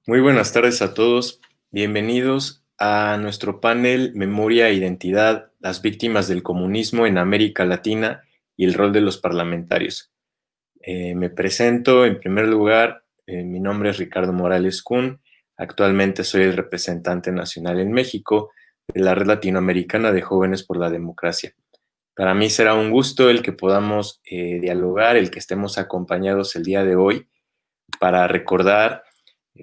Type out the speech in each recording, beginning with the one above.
Muy buenas tardes a todos. Bienvenidos a nuestro panel Memoria e Identidad, las víctimas del comunismo en América Latina y el rol de los parlamentarios. Me presento en primer lugar, mi nombre es Ricardo Morales Kun. Actualmente soy el representante nacional en México de la Red Latinoamericana de Jóvenes por la Democracia. Para mí será un gusto el que podamos dialogar, el que estemos acompañados el día de hoy para recordar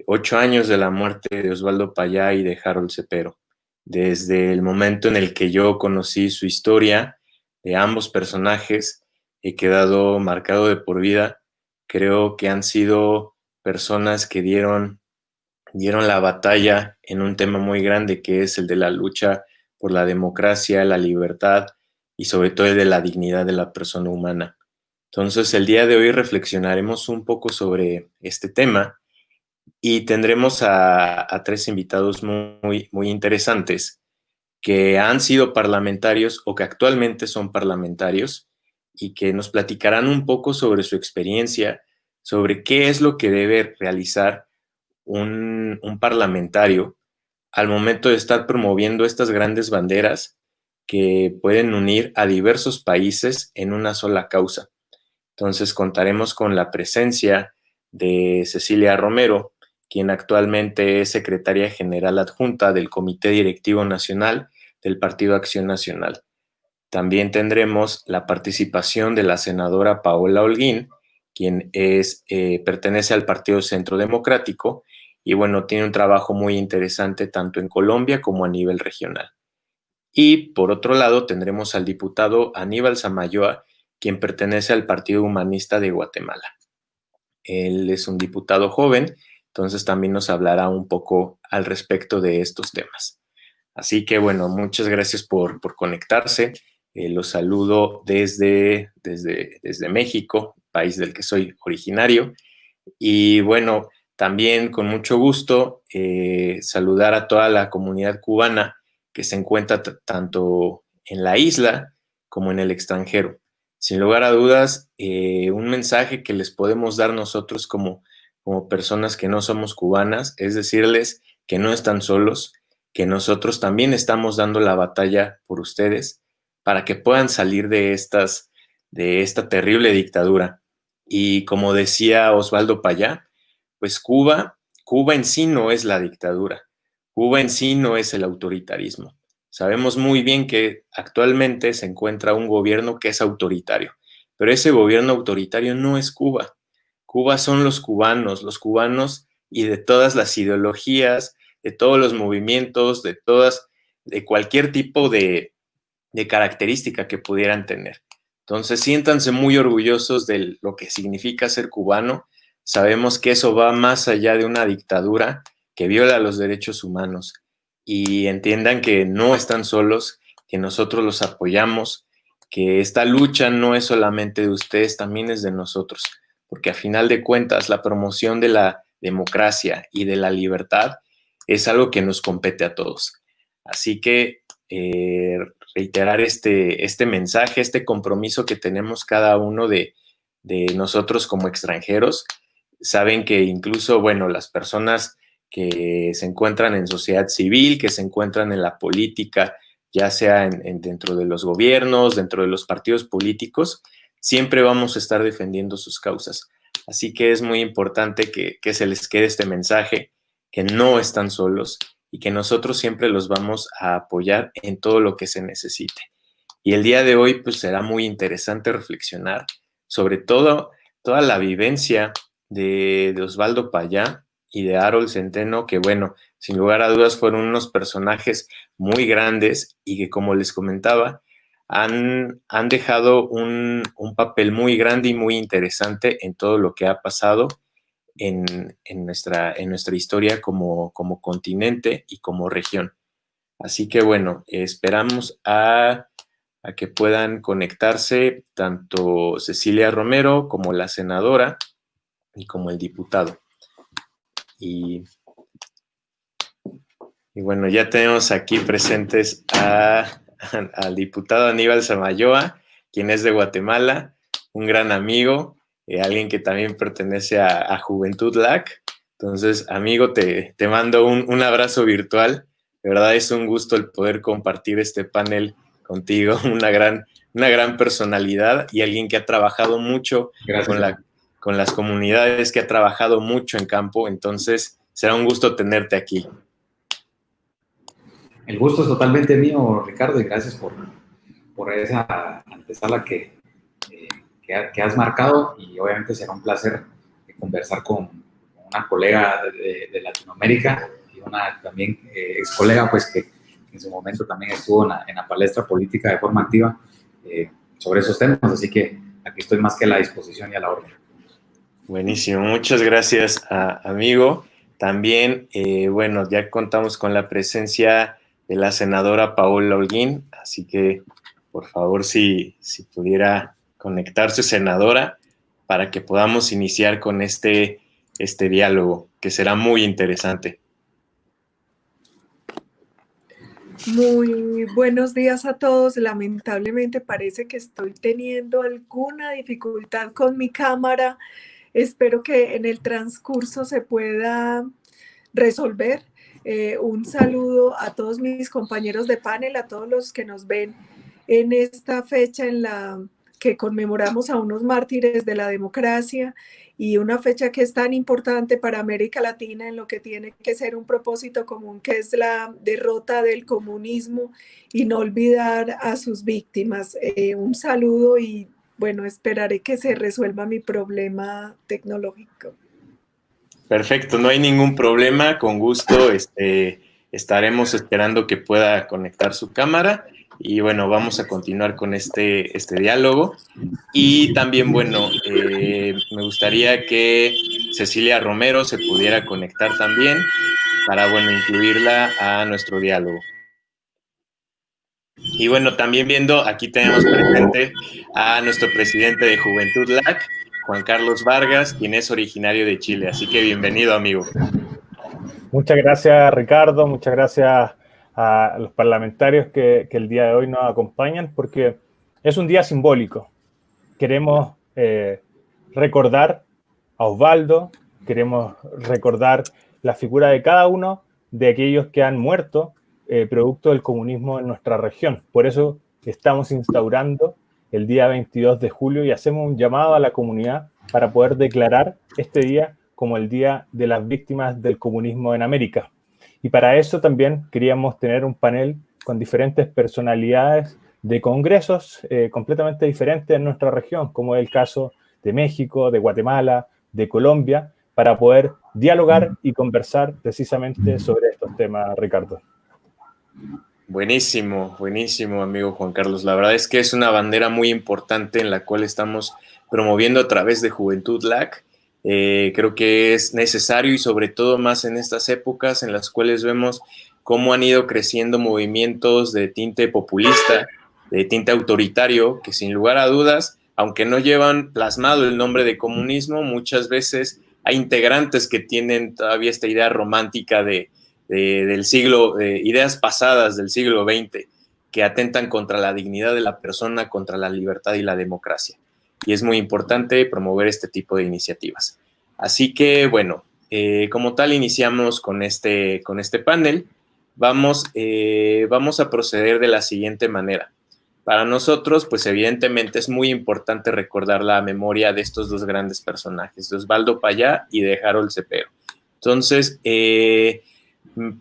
8 años de la muerte de Osvaldo Payá y de Harold Cepero. Desde el momento en el que yo conocí su historia de ambos personajes, he quedado marcado de por vida. Creo que han sido personas que dieron la batalla en un tema muy grande que es el de la lucha por la democracia, la libertad y sobre todo el de la dignidad de la persona humana. Entonces, el día de hoy reflexionaremos un poco sobre este tema y tendremos a tres invitados muy interesantes que han sido parlamentarios o que actualmente son parlamentarios y que nos platicarán un poco sobre su experiencia, sobre qué es lo que debe realizar un parlamentario al momento de estar promoviendo estas grandes banderas que pueden unir a diversos países en una sola causa. Entonces contaremos con la presencia de Cecilia Romero, quien actualmente es secretaria general adjunta del Comité Directivo Nacional del Partido Acción Nacional. También tendremos la participación de la senadora Paola Holguín, quien pertenece al Partido Centro Democrático y bueno, tiene un trabajo muy interesante tanto en Colombia como a nivel regional. Y por otro lado tendremos al diputado Aníbal Samayoa, quien pertenece al Partido Humanista de Guatemala. Él es un diputado joven, entonces también nos hablará un poco al respecto de estos temas. Así que bueno, muchas gracias por conectarse. Los saludo desde México, país del que soy originario. Y bueno, también con mucho gusto saludar a toda la comunidad cubana que se encuentra tanto en la isla como en el extranjero. Sin lugar a dudas, un mensaje que les podemos dar nosotros como personas que no somos cubanas es decirles que no están solos, que nosotros también estamos dando la batalla por ustedes para que puedan salir de esta terrible dictadura. Y como decía Osvaldo Payá, pues Cuba en sí no es la dictadura, Cuba en sí no es el autoritarismo. Sabemos muy bien que actualmente se encuentra un gobierno que es autoritario, pero ese gobierno autoritario no es Cuba. Cuba son los cubanos y de todas las ideologías, de todos los movimientos, de cualquier tipo de característica que pudieran tener. Entonces, siéntanse muy orgullosos de lo que significa ser cubano. Sabemos que eso va más allá de una dictadura que viola los derechos humanos y entiendan que no están solos, que nosotros los apoyamos, que esta lucha no es solamente de ustedes, también es de nosotros, porque a final de cuentas la promoción de la democracia y de la libertad es algo que nos compete a todos. Así que reiterar este mensaje, este compromiso que tenemos cada uno de nosotros como extranjeros. Saben que incluso, bueno, las personas que se encuentran en sociedad civil, que se encuentran en la política, ya sea dentro de los gobiernos, dentro de los partidos políticos, siempre vamos a estar defendiendo sus causas. Así que es muy importante que se les quede este mensaje, que no están solos y que nosotros siempre los vamos a apoyar en todo lo que se necesite. Y el día de hoy, pues será muy interesante reflexionar sobre toda la vivencia de Osvaldo Payá y de Harold Centeno, que bueno, sin lugar a dudas fueron unos personajes muy grandes y que como les comentaba, han dejado un papel muy grande y muy interesante en todo lo que ha pasado en nuestra historia como continente y como región. Así que bueno, esperamos a que puedan conectarse tanto Cecilia Romero como la senadora y como el diputado. Y, y bueno, ya tenemos aquí presentes al diputado Aníbal Samayoa, quien es de Guatemala, un gran amigo, alguien que también pertenece a Juventud LAC. Entonces, amigo, te mando un abrazo virtual. De verdad es un gusto el poder compartir este panel contigo, una gran personalidad y alguien que ha trabajado mucho Gracias, con las comunidades, que ha trabajado mucho en campo. Entonces, será un gusto tenerte aquí. el gusto es totalmente mío, Ricardo, y gracias por esa antesala que has marcado, y obviamente será un placer conversar con una colega de Latinoamérica y una también ex colega, pues que en su momento también estuvo en la palestra política de forma activa sobre esos temas, así que aquí estoy más que a la disposición y a la orden. Buenísimo, muchas gracias, amigo. También, bueno, ya contamos con la presencia de la senadora Paola Holguín, así que, por favor, si pudiera conectarse, senadora, para que podamos iniciar con este diálogo, que será muy interesante. Muy buenos días a todos. Lamentablemente parece que estoy teniendo alguna dificultad con mi cámara. Espero que en el transcurso se pueda resolver. Un saludo a todos mis compañeros de panel, a todos los que nos ven en esta fecha en la que conmemoramos a unos mártires de la democracia, y una fecha que es tan importante para América Latina en lo que tiene que ser un propósito común, que es la derrota del comunismo, y no olvidar a sus víctimas. Un saludo y bueno, esperaré que se resuelva mi problema tecnológico. Perfecto, no hay ningún problema, con gusto estaremos esperando que pueda conectar su cámara y bueno, vamos a continuar con este diálogo. Y también, bueno, me gustaría que Cecilia Romero se pudiera conectar también para, bueno, incluirla a nuestro diálogo. Y bueno, también viendo, aquí tenemos presente a nuestro presidente de Juventud LAC, Juan Carlos Vargas, quien es originario de Chile. Así que bienvenido, amigo. Muchas gracias, Ricardo. Muchas gracias a los parlamentarios que el día de hoy nos acompañan, porque es un día simbólico. Queremos recordar a Osvaldo, queremos recordar la figura de cada uno de aquellos que han muerto producto del comunismo en nuestra región. Por eso estamos instaurando el día 22 de julio y hacemos un llamado a la comunidad para poder declarar este día como el Día de las Víctimas del Comunismo en América. Y para eso también queríamos tener un panel con diferentes personalidades de congresos completamente diferentes en nuestra región, como es el caso de México, de Guatemala, de Colombia, para poder dialogar y conversar precisamente sobre estos temas, Ricardo. Buenísimo, buenísimo, amigo Juan Carlos. La verdad es que es una bandera muy importante en la cual estamos promoviendo a través de Juventud LAC. Creo que es necesario y sobre todo más en estas épocas en las cuales vemos cómo han ido creciendo movimientos de tinte populista, de tinte autoritario, que sin lugar a dudas, aunque no llevan plasmado el nombre de comunismo, muchas veces hay integrantes que tienen todavía esta idea romántica del siglo, ideas pasadas del siglo XX, que atentan contra la dignidad de la persona, contra la libertad y la democracia. Y es muy importante promover este tipo de iniciativas. Así que, bueno, como tal, iniciamos con este panel. Vamos a proceder de la siguiente manera. Para nosotros, pues evidentemente es muy importante recordar la memoria de estos dos grandes personajes, de Osvaldo Payá y de Harold Cepero. Entonces,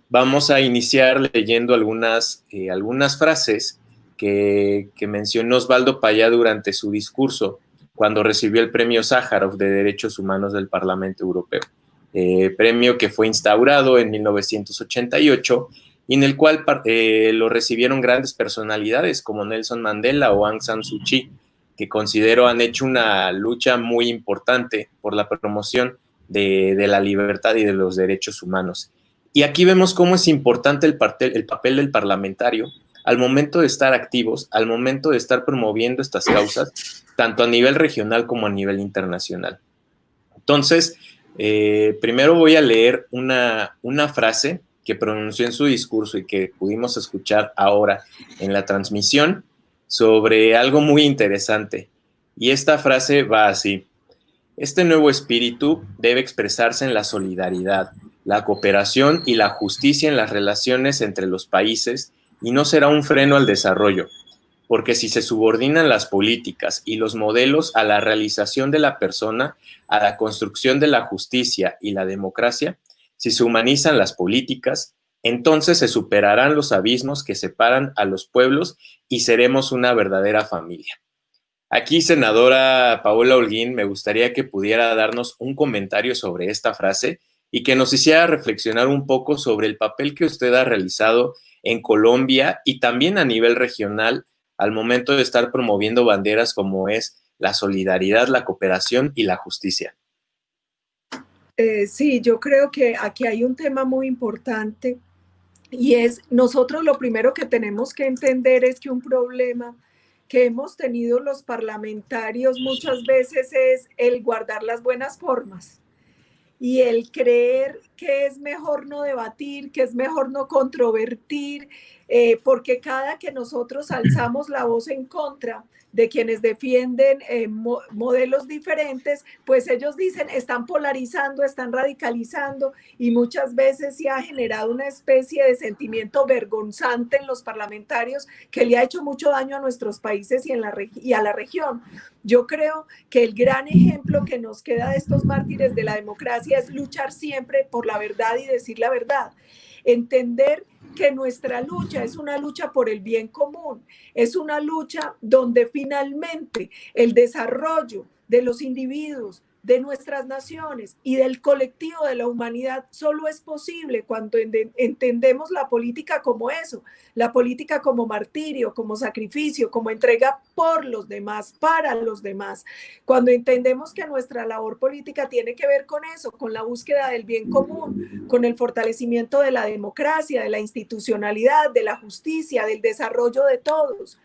vamos a iniciar leyendo algunas frases que mencionó Osvaldo Payá durante su discurso cuando recibió el premio Sájarov de Derechos Humanos del Parlamento Europeo, premio que fue instaurado en 1988 y en el cual lo recibieron grandes personalidades como Nelson Mandela o Aung San Suu Kyi, que considero han hecho una lucha muy importante por la promoción de la libertad y de los derechos humanos. Y aquí vemos cómo es importante el papel del parlamentario al momento de estar activos, al momento de estar promoviendo estas causas, tanto a nivel regional como a nivel internacional. Entonces, primero voy a leer una frase que pronunció en su discurso y que pudimos escuchar ahora en la transmisión sobre algo muy interesante. Y esta frase va así: Este nuevo espíritu debe expresarse en la solidaridad, la cooperación y la justicia en las relaciones entre los países y no será un freno al desarrollo, porque si se subordinan las políticas y los modelos a la realización de la persona, a la construcción de la justicia y la democracia, si se humanizan las políticas, entonces se superarán los abismos que separan a los pueblos y seremos una verdadera familia. Aquí, senadora Paola Holguín, me gustaría que pudiera darnos un comentario sobre esta frase y que nos hiciera reflexionar un poco sobre el papel que usted ha realizado en Colombia y también a nivel regional al momento de estar promoviendo banderas como es la solidaridad, la cooperación y la justicia. Sí, yo creo que aquí hay un tema muy importante y es nosotros lo primero que tenemos que entender es que un problema que hemos tenido los parlamentarios muchas veces es el guardar las buenas formas y el creer que es mejor no debatir, que es mejor no controvertir, porque cada que nosotros alzamos la voz en contra de quienes defienden modelos diferentes, pues ellos dicen, están polarizando, están radicalizando y muchas veces se ha generado una especie de sentimiento vergonzante en los parlamentarios que le ha hecho mucho daño a nuestros países y a la región. Yo creo que el gran ejemplo que nos queda de estos mártires de la democracia es luchar siempre por la verdad y decir la verdad. Entender que nuestra lucha es una lucha por el bien común, es una lucha donde finalmente el desarrollo de los individuos, de nuestras naciones y del colectivo de la humanidad solo es posible cuando entendemos la política como eso, la política como martirio, como sacrificio, como entrega por los demás, para los demás. Cuando entendemos que nuestra labor política tiene que ver con eso, con la búsqueda del bien común, con el fortalecimiento de la democracia, de la institucionalidad, de la justicia, del desarrollo de todos.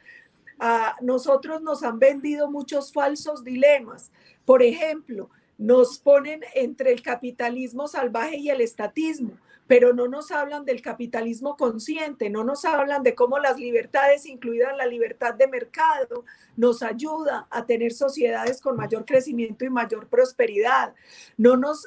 A nosotros nos han vendido muchos falsos dilemas. Por ejemplo, nos ponen entre el capitalismo salvaje y el estatismo, pero no nos hablan del capitalismo consciente, no nos hablan de cómo las libertades, incluida la libertad de mercado, nos ayuda a tener sociedades con mayor crecimiento y mayor prosperidad. No nos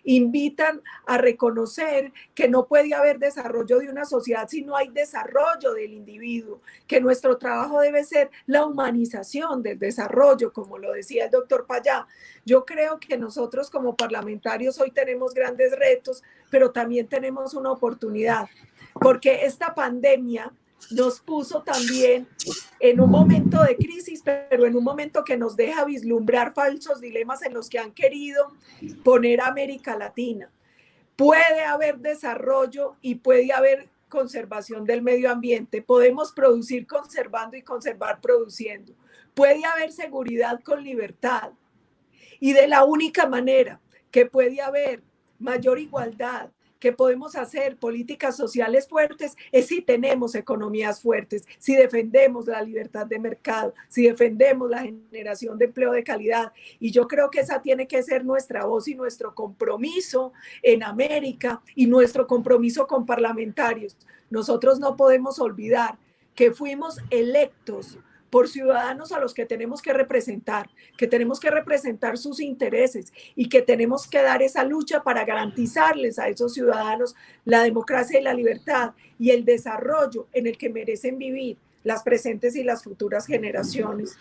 invitan a reconocer que no puede haber desarrollo de una sociedad si no hay desarrollo del individuo, que nuestro trabajo debe ser la humanización del desarrollo, como lo decía el doctor Payá. Yo creo que nosotros como parlamentarios hoy tenemos grandes retos, pero también tenemos una oportunidad, porque esta pandemia nos puso también en un momento de crisis, pero en un momento que nos deja vislumbrar falsos dilemas en los que han querido poner a América Latina. Puede haber desarrollo y puede haber conservación del medio ambiente. Podemos producir conservando y conservar produciendo. Puede haber seguridad con libertad. Y de la única manera que puede haber mayor igualdad, que podemos hacer políticas sociales fuertes, es si tenemos economías fuertes, si defendemos la libertad de mercado, si defendemos la generación de empleo de calidad. Y yo creo que esa tiene que ser nuestra voz y nuestro compromiso en América y nuestro compromiso con parlamentarios. Nosotros no podemos olvidar que fuimos electos por ciudadanos a los que tenemos que representar sus intereses y que tenemos que dar esa lucha para garantizarles a esos ciudadanos la democracia y la libertad y el desarrollo en el que merecen vivir las presentes y las futuras generaciones.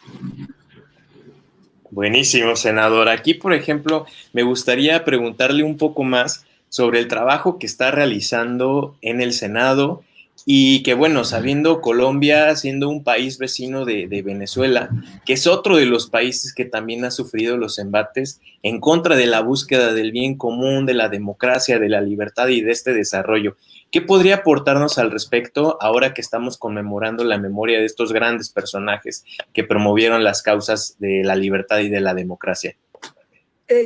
Buenísimo, senador. Aquí, por ejemplo, me gustaría preguntarle un poco más sobre el trabajo que está realizando en el Senado y que, bueno, sabiendo Colombia, siendo un país vecino de Venezuela, que es otro de los países que también ha sufrido los embates en contra de la búsqueda del bien común, de la democracia, de la libertad y de este desarrollo. ¿Qué podría aportarnos al respecto ahora que estamos conmemorando la memoria de estos grandes personajes que promovieron las causas de la libertad y de la democracia?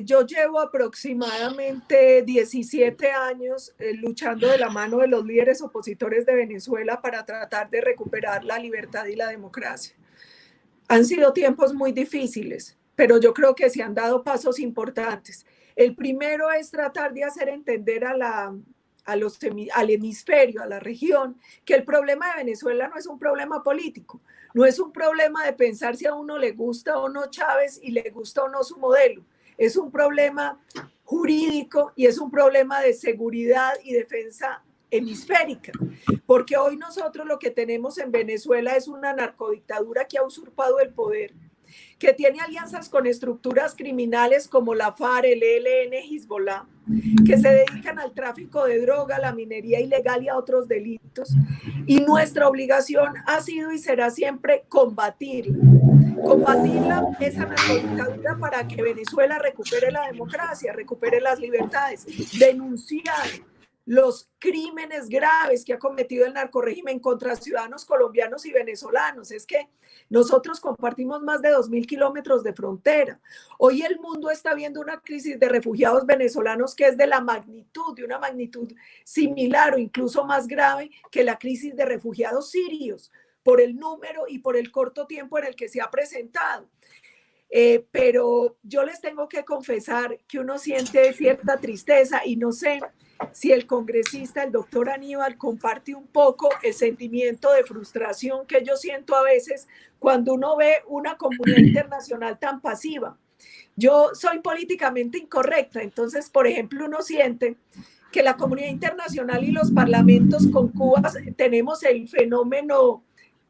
Yo llevo aproximadamente 17 años luchando de la mano de los líderes opositores de Venezuela para tratar de recuperar la libertad y la democracia. Han sido tiempos muy difíciles, pero yo creo que se han dado pasos importantes. El primero es tratar de hacer entender al hemisferio, a la región, que el problema de Venezuela no es un problema político, no es un problema de pensar si a uno le gusta o no Chávez y le gusta o no su modelo. es un problema jurídico y es un problema de seguridad y defensa hemisférica, porque hoy nosotros lo que tenemos en Venezuela es una narcodictadura que ha usurpado el poder, que tiene alianzas con estructuras criminales como la FARC, el ELN, Hezbollah, que se dedican al tráfico de droga, la minería ilegal y a otros delitos. Y nuestra obligación ha sido y será siempre combatirla, esa narcodictadura, para que Venezuela recupere la democracia, recupere las libertades, denunciar los crímenes graves que ha cometido el narcorrégimen contra ciudadanos colombianos y venezolanos. Es que nosotros compartimos más de 2.000 kilómetros de frontera. Hoy el mundo está viendo una crisis de refugiados venezolanos que es de una magnitud similar o incluso más grave que la crisis de refugiados sirios, por el número y por el corto tiempo en el que se ha presentado. Pero yo les tengo que confesar que uno siente cierta tristeza y no sé si el congresista, el doctor Aníbal, comparte un poco el sentimiento de frustración que yo siento a veces cuando uno ve una comunidad internacional tan pasiva. Yo soy políticamente incorrecta, entonces, por ejemplo, uno siente que la comunidad internacional y los parlamentos con Cuba tenemos el fenómeno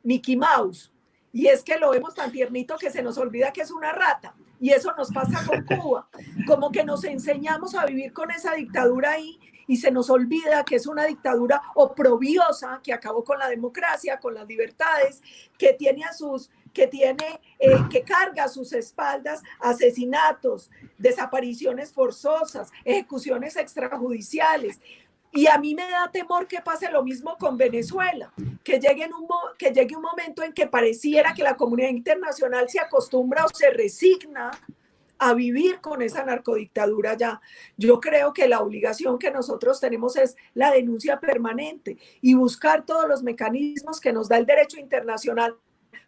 Mickey Mouse, y es que lo vemos tan tiernito que se nos olvida que es una rata, y eso nos pasa con Cuba, como que nos enseñamos a vivir con esa dictadura ahí y se nos olvida que es una dictadura oprobiosa que acabó con la democracia, con las libertades, que carga a sus espaldas asesinatos, desapariciones forzosas, ejecuciones extrajudiciales. Y a mí me da temor que pase lo mismo con Venezuela, que llegue un momento en que pareciera que la comunidad internacional se acostumbra o se resigna a vivir con esa narcodictadura ya. Yo creo que la obligación que nosotros tenemos es la denuncia permanente y buscar todos los mecanismos que nos da el derecho internacional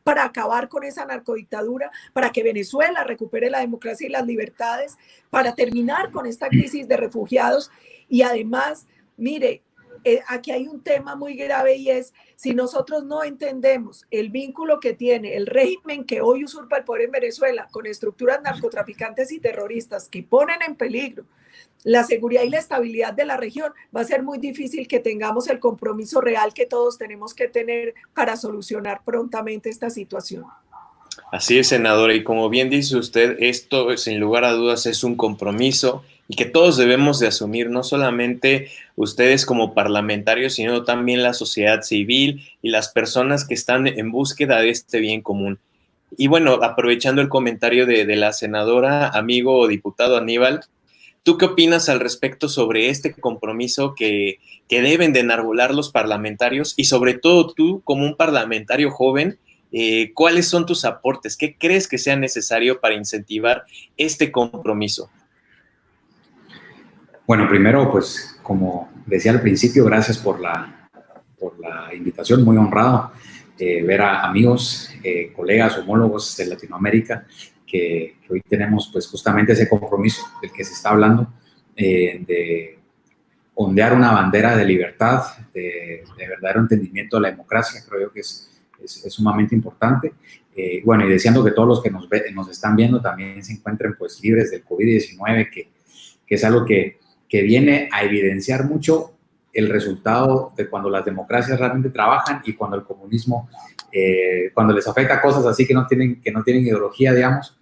para acabar con esa narcodictadura, para que Venezuela recupere la democracia y las libertades, para terminar con esta crisis de refugiados. Y además, mire, aquí hay un tema muy grave, y es si nosotros no entendemos el vínculo que tiene el régimen que hoy usurpa el poder en Venezuela con estructuras narcotraficantes y terroristas que ponen en peligro la seguridad y la estabilidad de la región, va a ser muy difícil que tengamos el compromiso real que todos tenemos que tener para solucionar prontamente esta situación. Así es, senadora, y como bien dice usted, esto sin lugar a dudas es un compromiso y que todos debemos de asumir, no solamente ustedes como parlamentarios, sino también la sociedad civil y las personas que están en búsqueda de este bien común. Y bueno, aprovechando el comentario de la senadora, amigo o diputado Aníbal, ¿tú qué opinas al respecto sobre este compromiso que deben de enarbolar los parlamentarios y sobre todo tú como un parlamentario joven? ¿Cuáles son tus aportes? ¿Qué crees que sea necesario para incentivar este compromiso? Bueno, primero, pues, como decía al principio, gracias por la invitación, muy honrado ver a amigos, colegas, homólogos de Latinoamérica, que hoy tenemos, pues, justamente ese compromiso del que se está hablando, de ondear una bandera de libertad, de verdadero entendimiento de la democracia. Creo yo que es sumamente importante. Bueno, y deseando que todos los que nos están viendo también se encuentren, pues, libres del COVID-19, que es algo que viene a evidenciar mucho el resultado de cuando las democracias realmente trabajan y cuando el comunismo, cuando les afecta cosas así que no tienen ideología, digamos.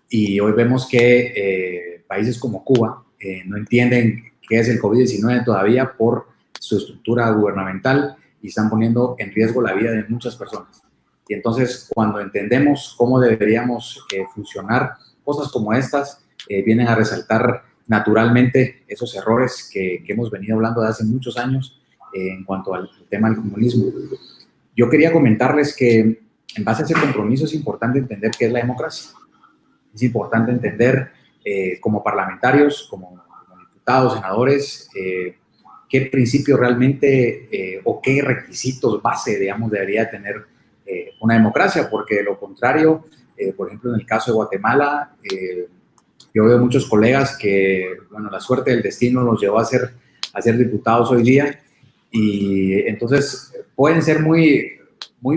Y hoy vemos que países como Cuba no entienden qué es el COVID-19 todavía por su estructura gubernamental y están poniendo en riesgo la vida de muchas personas. Y entonces, cuando entendemos cómo deberíamos funcionar, cosas como estas vienen a resaltar naturalmente esos errores que hemos venido hablando de hace muchos años en cuanto al tema del comunismo. Yo quería comentarles que en base a ese compromiso es importante entender qué es la democracia. Es importante entender como parlamentarios, como diputados, senadores, qué principios realmente o qué requisitos base, digamos, debería tener una democracia, porque de lo contrario, por ejemplo, en el caso de Guatemala, yo veo muchos colegas que, bueno, la suerte del destino los llevó a ser diputados hoy día, y entonces pueden ser muy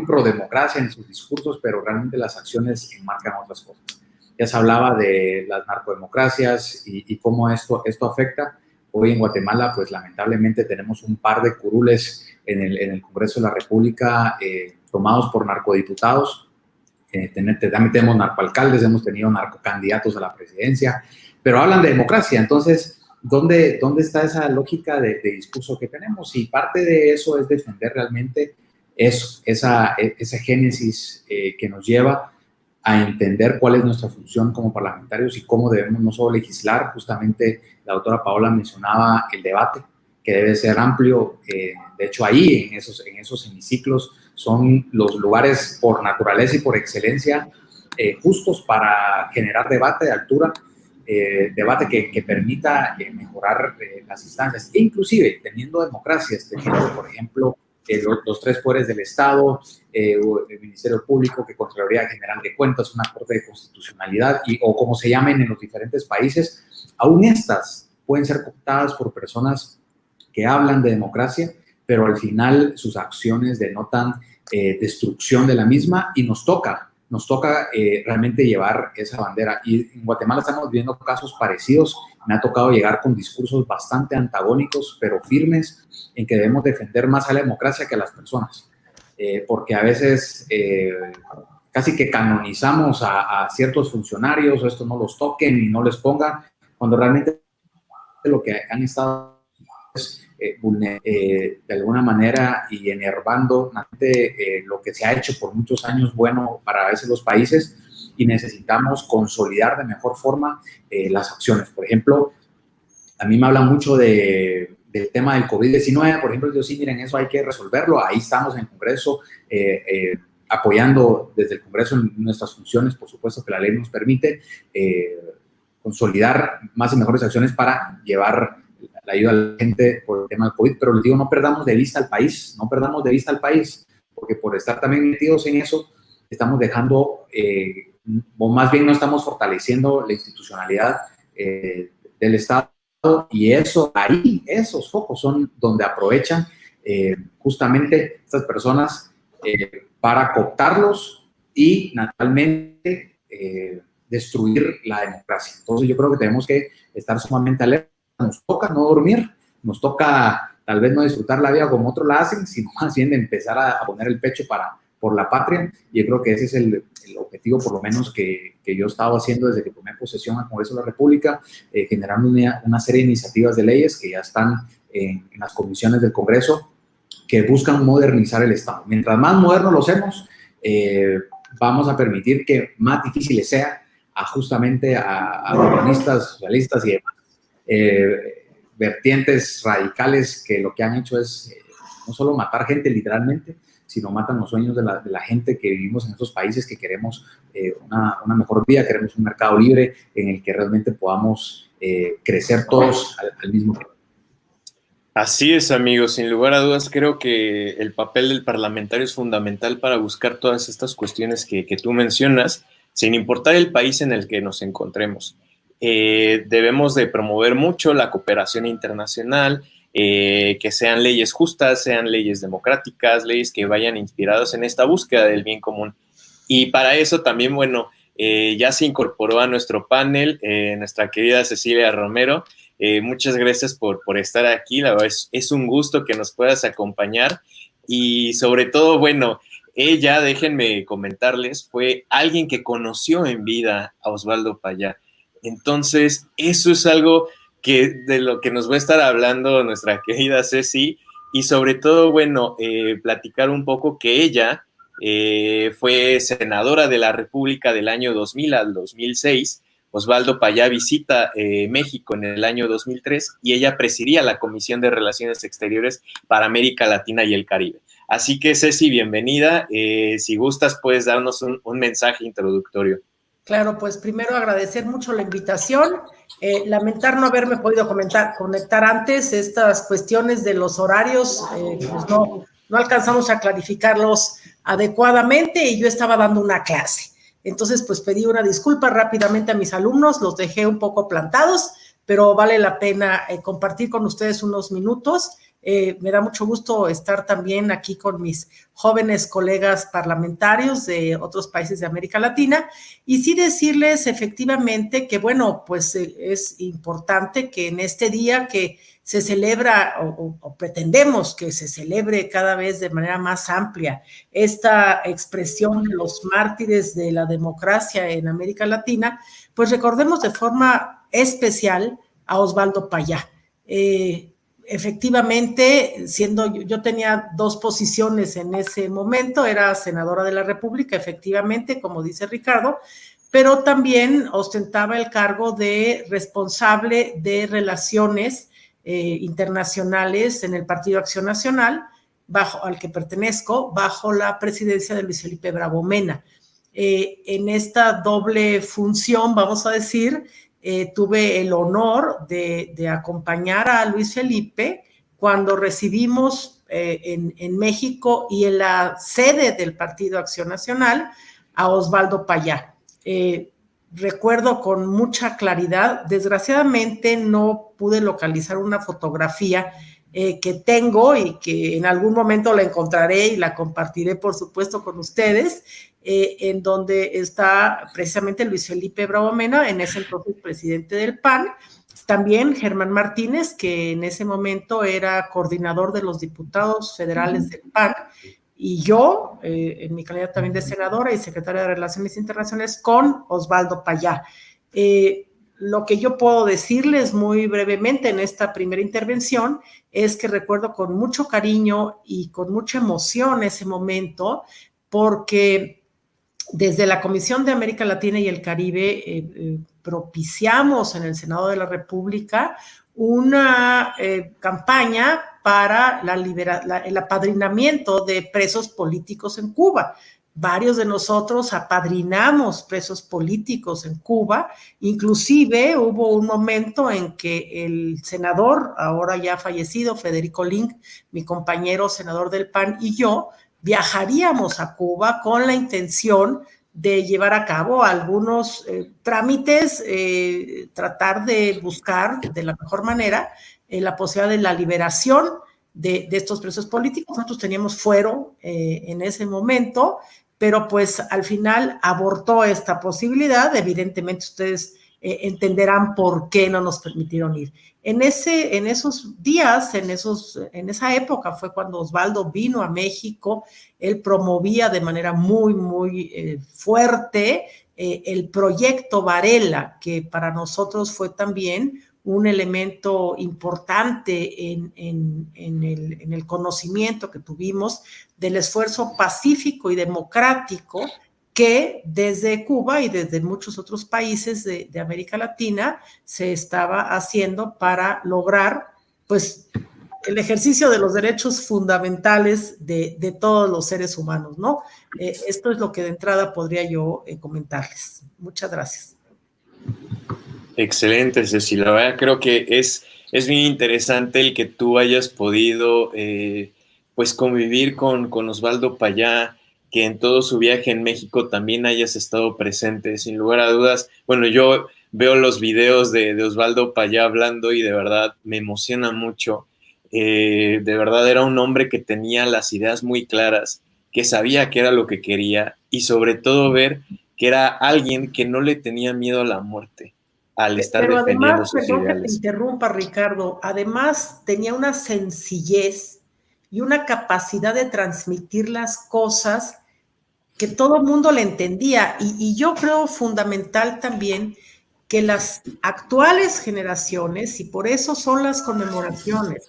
pro democracia en sus discursos, pero realmente las acciones enmarcan otras cosas. ya se hablaba de las narcodemocracias y cómo esto afecta. Hoy en Guatemala, pues lamentablemente tenemos un par de curules en el Congreso de la República tomados por narcodiputados. También tenemos narcoalcaldes, hemos tenido narcocandidatos a la presidencia, pero hablan de democracia. Entonces, ¿dónde está esa lógica de discurso que tenemos? Y parte de eso es defender realmente esa génesis que nos lleva a entender cuál es nuestra función como parlamentarios y cómo debemos no solo legislar. Justamente la doctora Paola mencionaba el debate, que debe ser amplio. De hecho, ahí, en esos hemiciclos, son los lugares por naturaleza y por excelencia justos para generar debate de altura, debate que permita mejorar las instancias. E inclusive, teniendo democracias, teniendo, por ejemplo, los tres poderes del Estado, el Ministerio Público, que Contraloría General de Cuentas, una Corte de Constitucionalidad, o como se llamen en los diferentes países, aún estas pueden ser cooptadas por personas que hablan de democracia, pero al final sus acciones denotan destrucción de la misma, y nos toca realmente llevar esa bandera. Y en Guatemala estamos viendo casos parecidos. Me ha tocado llegar con discursos bastante antagónicos, pero firmes, en que debemos defender más a la democracia que a las personas. Porque a veces casi que canonizamos a ciertos funcionarios, o esto no los toquen y no les pongan, cuando realmente lo que han estado de alguna manera y enervando lo que se ha hecho por muchos años bueno para a veces los países, y necesitamos consolidar de mejor forma las acciones. Por ejemplo, a mí me hablan mucho del tema del COVID-19, por ejemplo. Yo sí, miren, eso hay que resolverlo. Ahí estamos en el Congreso apoyando desde el Congreso en nuestras funciones, por supuesto que la ley nos permite consolidar más y mejores acciones para llevar la ayuda a la gente por el tema del COVID. Pero les digo, no perdamos de vista al país, porque por estar también metidos en eso, estamos dejando, o más bien no estamos fortaleciendo la institucionalidad del Estado, y esos focos son donde aprovechan justamente estas personas para cooptarlos y naturalmente destruir la democracia. Entonces yo creo que tenemos que estar sumamente alerta. Nos toca no dormir, nos toca tal vez no disfrutar la vida como otros la hacen, sino más bien de empezar a poner el pecho por la patria. Y yo creo que ese es el objetivo, por lo menos, que yo he estado haciendo desde que tomé posesión al Congreso de la República, generando una serie de iniciativas de leyes que ya están en las comisiones del Congreso, que buscan modernizar el Estado. Mientras más moderno lo hacemos, vamos a permitir que más difícil sea justamente a comunistas, socialistas y demás vertientes radicales, que lo que han hecho es no solo matar gente literalmente, sino matan los sueños de la gente que vivimos en estos países, que queremos una mejor vida, queremos un mercado libre en el que realmente podamos crecer todos al mismo tiempo. Así es, amigos. Sin lugar a dudas, creo que el papel del parlamentario es fundamental para buscar todas estas cuestiones que tú mencionas, sin importar el país en el que nos encontremos. Debemos de promover mucho la cooperación internacional, que sean leyes justas, sean leyes democráticas, leyes que vayan inspiradas en esta búsqueda del bien común. Y para eso también, bueno, ya se incorporó a nuestro panel nuestra querida Cecilia Romero. Muchas gracias por estar aquí. La verdad es un gusto que nos puedas acompañar, y sobre todo, bueno, ella, déjenme comentarles, fue alguien que conoció en vida a Osvaldo Payá. Entonces, eso es algo de lo que nos va a estar hablando nuestra querida Ceci, y sobre todo, bueno, platicar un poco que ella fue senadora de la República del año 2000 al 2006. Osvaldo Payá visita México en el año 2003, y ella presidía la Comisión de Relaciones Exteriores para América Latina y el Caribe. Así que, Ceci, bienvenida. Si gustas, puedes darnos un mensaje introductorio. Claro, pues primero agradecer mucho la invitación, lamentar no haberme podido conectar antes. Estas cuestiones de los horarios, pues no alcanzamos a clarificarlos adecuadamente, y yo estaba dando una clase. Entonces, pues pedí una disculpa rápidamente a mis alumnos, los dejé un poco plantados, pero vale la pena compartir con ustedes unos minutos Me da mucho gusto estar también aquí con mis jóvenes colegas parlamentarios de otros países de América Latina y sí decirles efectivamente que, bueno, pues es importante que en este día que se celebra o pretendemos que se celebre cada vez de manera más amplia esta expresión de los mártires de la democracia en América Latina, pues recordemos de forma especial a Osvaldo Payá. Efectivamente, yo tenía 2 posiciones en ese momento, era senadora de la República, efectivamente, como dice Ricardo, pero también ostentaba el cargo de responsable de relaciones internacionales en el Partido Acción Nacional, al que pertenezco, bajo la presidencia de Luis Felipe Bravo Mena. En esta doble función, vamos a decir, tuve el honor de acompañar a Luis Felipe cuando recibimos en México y en la sede del Partido Acción Nacional a Osvaldo Payá. Recuerdo con mucha claridad, desgraciadamente no pude localizar una fotografía que tengo y que en algún momento la encontraré y la compartiré, por supuesto, con ustedes, en donde está precisamente Luis Felipe Bravo Mena, en ese entonces presidente del PAN, también Germán Martínez, que en ese momento era coordinador de los diputados federales del PAN, y yo, en mi calidad también de senadora y secretaria de Relaciones Internacionales, con Osvaldo Payá. Lo que yo puedo decirles muy brevemente en esta primera intervención es que recuerdo con mucho cariño y con mucha emoción ese momento, porque desde la Comisión de América Latina y el Caribe propiciamos en el Senado de la República una campaña para el apadrinamiento de presos políticos en Cuba. Varios de nosotros apadrinamos presos políticos en Cuba, inclusive hubo un momento en que el senador, ahora ya fallecido, Federico Link, mi compañero senador del PAN, y yo viajaríamos a Cuba con la intención de llevar a cabo algunos trámites, tratar de buscar de la mejor manera la posibilidad de la liberación de estos presos políticos. Nosotros teníamos fuero en ese momento, pero pues al final abortó esta posibilidad. Evidentemente ustedes entenderán por qué no nos permitieron ir. En esos días, en esa época fue cuando Osvaldo vino a México. Él promovía de manera muy, muy fuerte el proyecto Varela, que para nosotros fue también un elemento importante en el conocimiento que tuvimos del esfuerzo pacífico y democrático que desde Cuba y desde muchos otros países de América Latina se estaba haciendo para lograr, pues, el ejercicio de los derechos fundamentales de todos los seres humanos, ¿no? Esto es lo que de entrada podría yo comentarles. Muchas gracias. Excelente, Ceci. La verdad creo que es bien interesante el que tú hayas podido pues convivir con Osvaldo Payá, que en todo su viaje en México también hayas estado presente, sin lugar a dudas. Bueno, yo veo los videos de Osvaldo Payá hablando y de verdad me emociona mucho. De verdad era un hombre que tenía las ideas muy claras, que sabía qué era lo que quería y sobre todo ver que era alguien que no le tenía miedo a la muerte al estar Pero defendiendo además, sus perdón ideales. Que te interrumpa, Ricardo, además tenía una sencillez y una capacidad de transmitir las cosas que todo el mundo le entendía. Y yo creo fundamental también que las actuales generaciones, y por eso son las conmemoraciones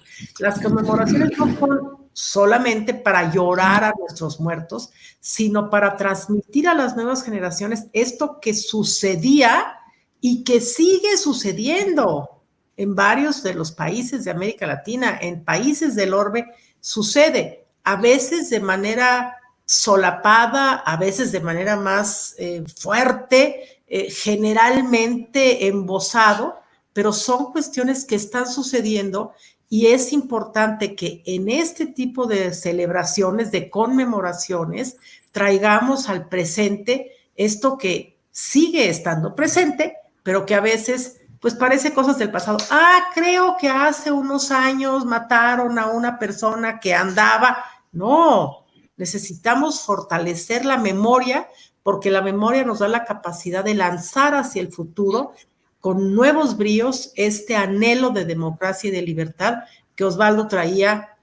no son solamente para llorar a nuestros muertos, sino para transmitir a las nuevas generaciones esto que sucedía y que sigue sucediendo en varios de los países de América Latina, en países del orbe, sucede, a veces de manera solapada, a veces de manera más fuerte, generalmente embosado, pero son cuestiones que están sucediendo y es importante que en este tipo de celebraciones, de conmemoraciones, traigamos al presente esto que sigue estando presente, pero que a veces pues parece cosas del pasado. Ah, creo que hace unos años mataron a una persona que andaba. No, necesitamos fortalecer la memoria, porque la memoria nos da la capacidad de lanzar hacia el futuro con nuevos bríos este anhelo de democracia y de libertad que Osvaldo traía,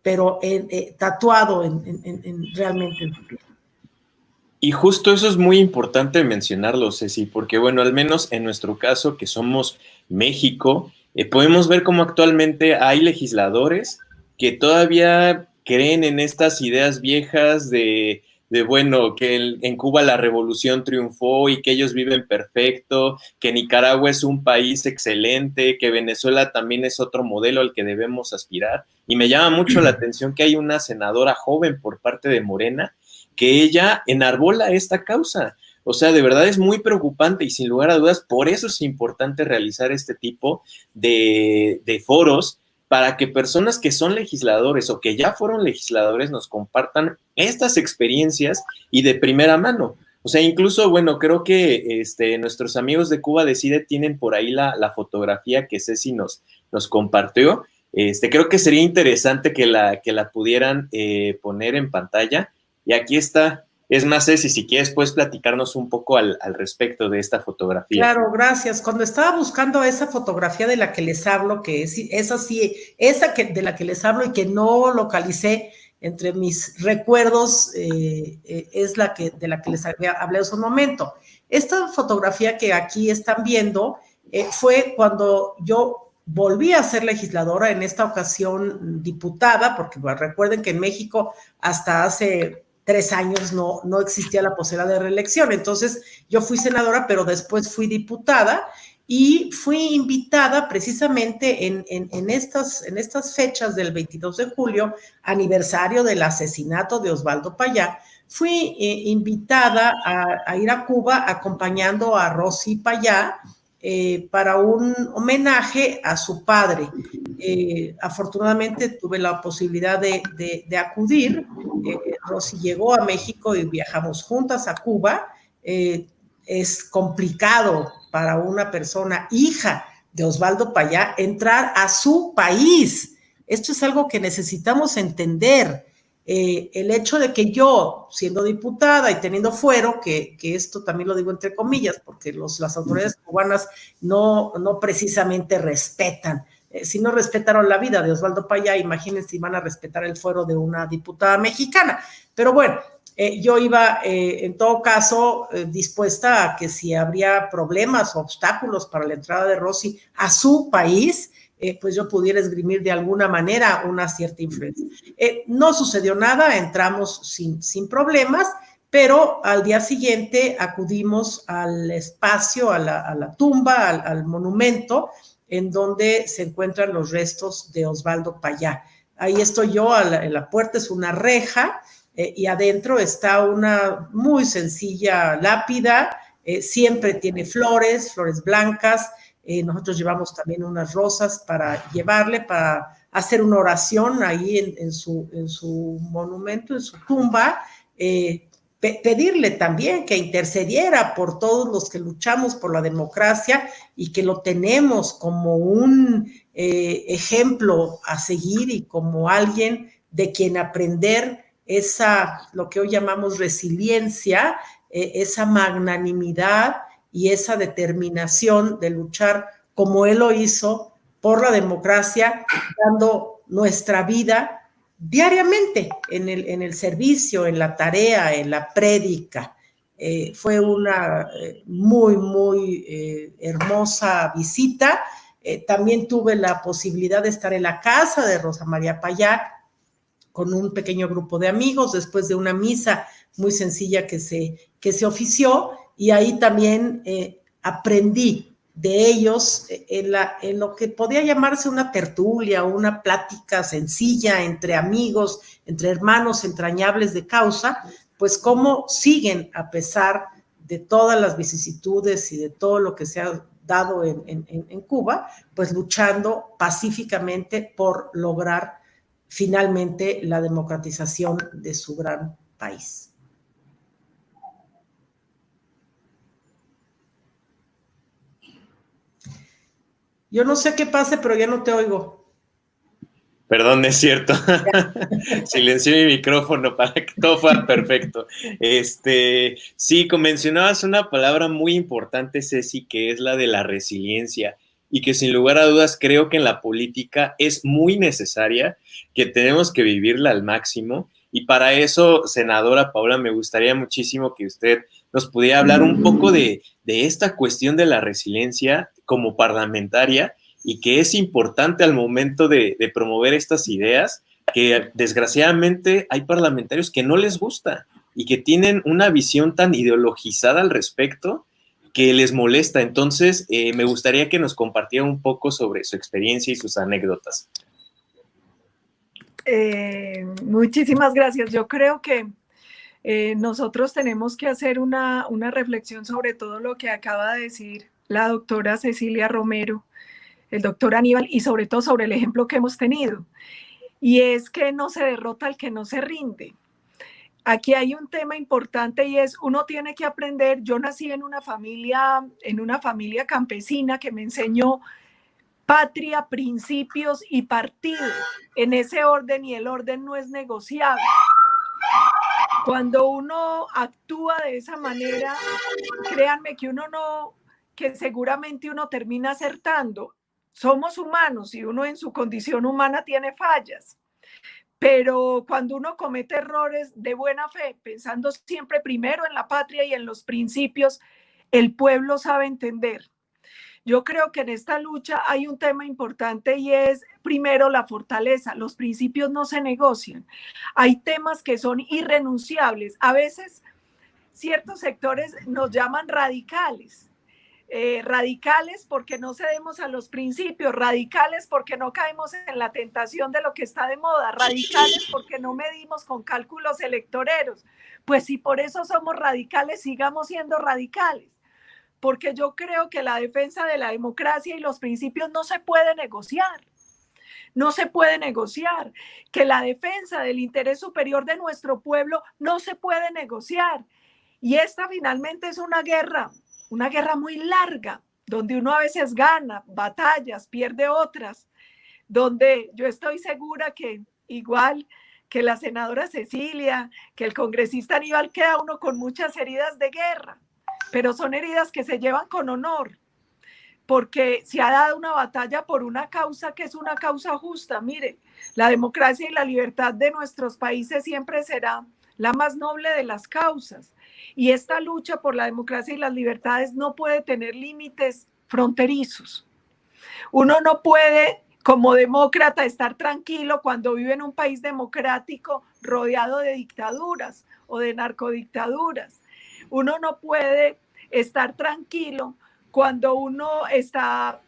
pero tatuado realmente en su piel. Y justo eso es muy importante mencionarlo, Ceci, porque bueno, al menos en nuestro caso, que somos México, podemos ver cómo actualmente hay legisladores que todavía creen en estas ideas viejas bueno, que en Cuba la revolución triunfó y que ellos viven perfecto, que Nicaragua es un país excelente, que Venezuela también es otro modelo al que debemos aspirar. Y me llama mucho la atención que hay una senadora joven por parte de Morena que ella enarbola esta causa. O sea, de verdad es muy preocupante y sin lugar a dudas, por eso es importante realizar este tipo de foros para que personas que son legisladores o que ya fueron legisladores nos compartan estas experiencias y de primera mano. O sea, incluso, bueno, creo que nuestros amigos de Cuba Decide tienen por ahí la fotografía que Ceci nos compartió. Creo que sería interesante que la pudieran poner en pantalla. Y aquí está. Es más, Ceci, si quieres, puedes platicarnos un poco al respecto de esta fotografía. Claro, gracias. Cuando estaba buscando esa fotografía de la que les hablo, que es esa sí, de la que les hablo y que no localicé entre mis recuerdos, es de la que les hablé hace un momento. Esta fotografía que aquí están viendo fue cuando yo volví a ser legisladora, en esta ocasión diputada, porque bueno, recuerden que en México hasta hace 3 años no existía la posibilidad de reelección. Entonces, yo fui senadora, pero después fui diputada y fui invitada precisamente en estas fechas del 22 de julio, aniversario del asesinato de Osvaldo Payá. Fui invitada a ir a Cuba acompañando a Rosy Payá para un homenaje a su padre. Afortunadamente tuve la posibilidad de acudir. Rosy llegó a México y viajamos juntas a Cuba. Es complicado para una persona hija de Osvaldo Payá entrar a su país. Esto es algo que necesitamos entender. El hecho de que yo, siendo diputada y teniendo fuero, que esto también lo digo entre comillas, porque las autoridades cubanas no precisamente respetan. Si no respetaron la vida de Osvaldo Payá, imagínense si van a respetar el fuero de una diputada mexicana. Pero bueno, yo iba en todo caso dispuesta a que si habría problemas o obstáculos para la entrada de Rosy a su país, pues yo pudiera esgrimir de alguna manera una cierta influencia. No sucedió nada, entramos sin problemas, pero al día siguiente acudimos al espacio, a la tumba, al monumento, en donde se encuentran los restos de Osvaldo Payá. Ahí estoy yo, en la puerta es una reja, y adentro está una muy sencilla lápida, siempre tiene flores blancas. Nosotros llevamos también unas rosas para llevarle, para hacer una oración ahí en su monumento, en su tumba, pedirle también que intercediera por todos los que luchamos por la democracia y que lo tenemos como un ejemplo a seguir y como alguien de quien aprender lo que hoy llamamos resiliencia, esa magnanimidad y esa determinación de luchar como él lo hizo por la democracia, dando nuestra vida diariamente en el servicio, en la tarea, en la prédica. Fue una muy hermosa visita. También tuve la posibilidad de estar en la casa de Rosa María Payá con un pequeño grupo de amigos después de una misa muy sencilla que se ofició, y ahí también aprendí de ellos en lo que podía llamarse una tertulia, una plática sencilla entre amigos, entre hermanos entrañables de causa, pues cómo siguen a pesar de todas las vicisitudes y de todo lo que se ha dado en Cuba, pues luchando pacíficamente por lograr finalmente la democratización de su gran país. Yo no sé qué pase, pero ya no te oigo. Perdón, es cierto. Silencié mi micrófono para que todo fuera perfecto. Sí, mencionabas una palabra muy importante, Ceci, que es la de la resiliencia, y que sin lugar a dudas creo que en la política es muy necesaria, que tenemos que vivirla al máximo. Y para eso, senadora Paula, me gustaría muchísimo que usted nos pudiera hablar un poco de esta cuestión de la resiliencia como parlamentaria, y que es importante al momento de promover estas ideas, que desgraciadamente hay parlamentarios que no les gusta y que tienen una visión tan ideologizada al respecto que les molesta. Entonces, me gustaría que nos compartiera un poco sobre su experiencia y sus anécdotas. Muchísimas gracias. Yo creo que nosotros tenemos que hacer una reflexión sobre todo lo que acaba de decir la doctora Cecilia Romero, el doctor Aníbal, y sobre todo sobre el ejemplo que hemos tenido. Y es que no se derrota al que no se rinde. Aquí hay un tema importante y es, uno tiene que aprender. Yo nací en una familia campesina que me enseñó patria, principios y partido, en ese orden, y el orden no es negociable. Cuando uno actúa de esa manera, créanme que seguramente uno termina acertando. Somos humanos y uno en su condición humana tiene fallas. Pero cuando uno comete errores de buena fe, pensando siempre primero en la patria y en los principios, el pueblo sabe entender. Yo creo que en esta lucha hay un tema importante y es, primero, la fortaleza. Los principios no se negocian. Hay temas que son irrenunciables. A veces ciertos sectores nos llaman radicales. Radicales porque no cedemos a los principios, radicales porque no caemos en la tentación de lo que está de moda, radicales porque no medimos con cálculos electoreros. Pues si por eso somos radicales, sigamos siendo radicales, porque yo creo que la defensa de la democracia y los principios no se puede negociar. No se puede negociar, que la defensa del interés superior de nuestro pueblo no se puede negociar. Y esta finalmente es una guerra muy larga, donde uno a veces gana batallas, pierde otras, donde yo estoy segura que igual que la senadora Cecilia, que el congresista Aníbal, queda uno con muchas heridas de guerra, pero son heridas que se llevan con honor, porque se ha dado una batalla por una causa que es una causa justa. Mire, la democracia y la libertad de nuestros países siempre será la más noble de las causas. Y esta lucha por la democracia y las libertades no puede tener límites fronterizos. Uno no puede, como demócrata, estar tranquilo cuando vive en un país democrático rodeado de dictaduras o de narcodictaduras. Uno no puede estar tranquilo cuando uno está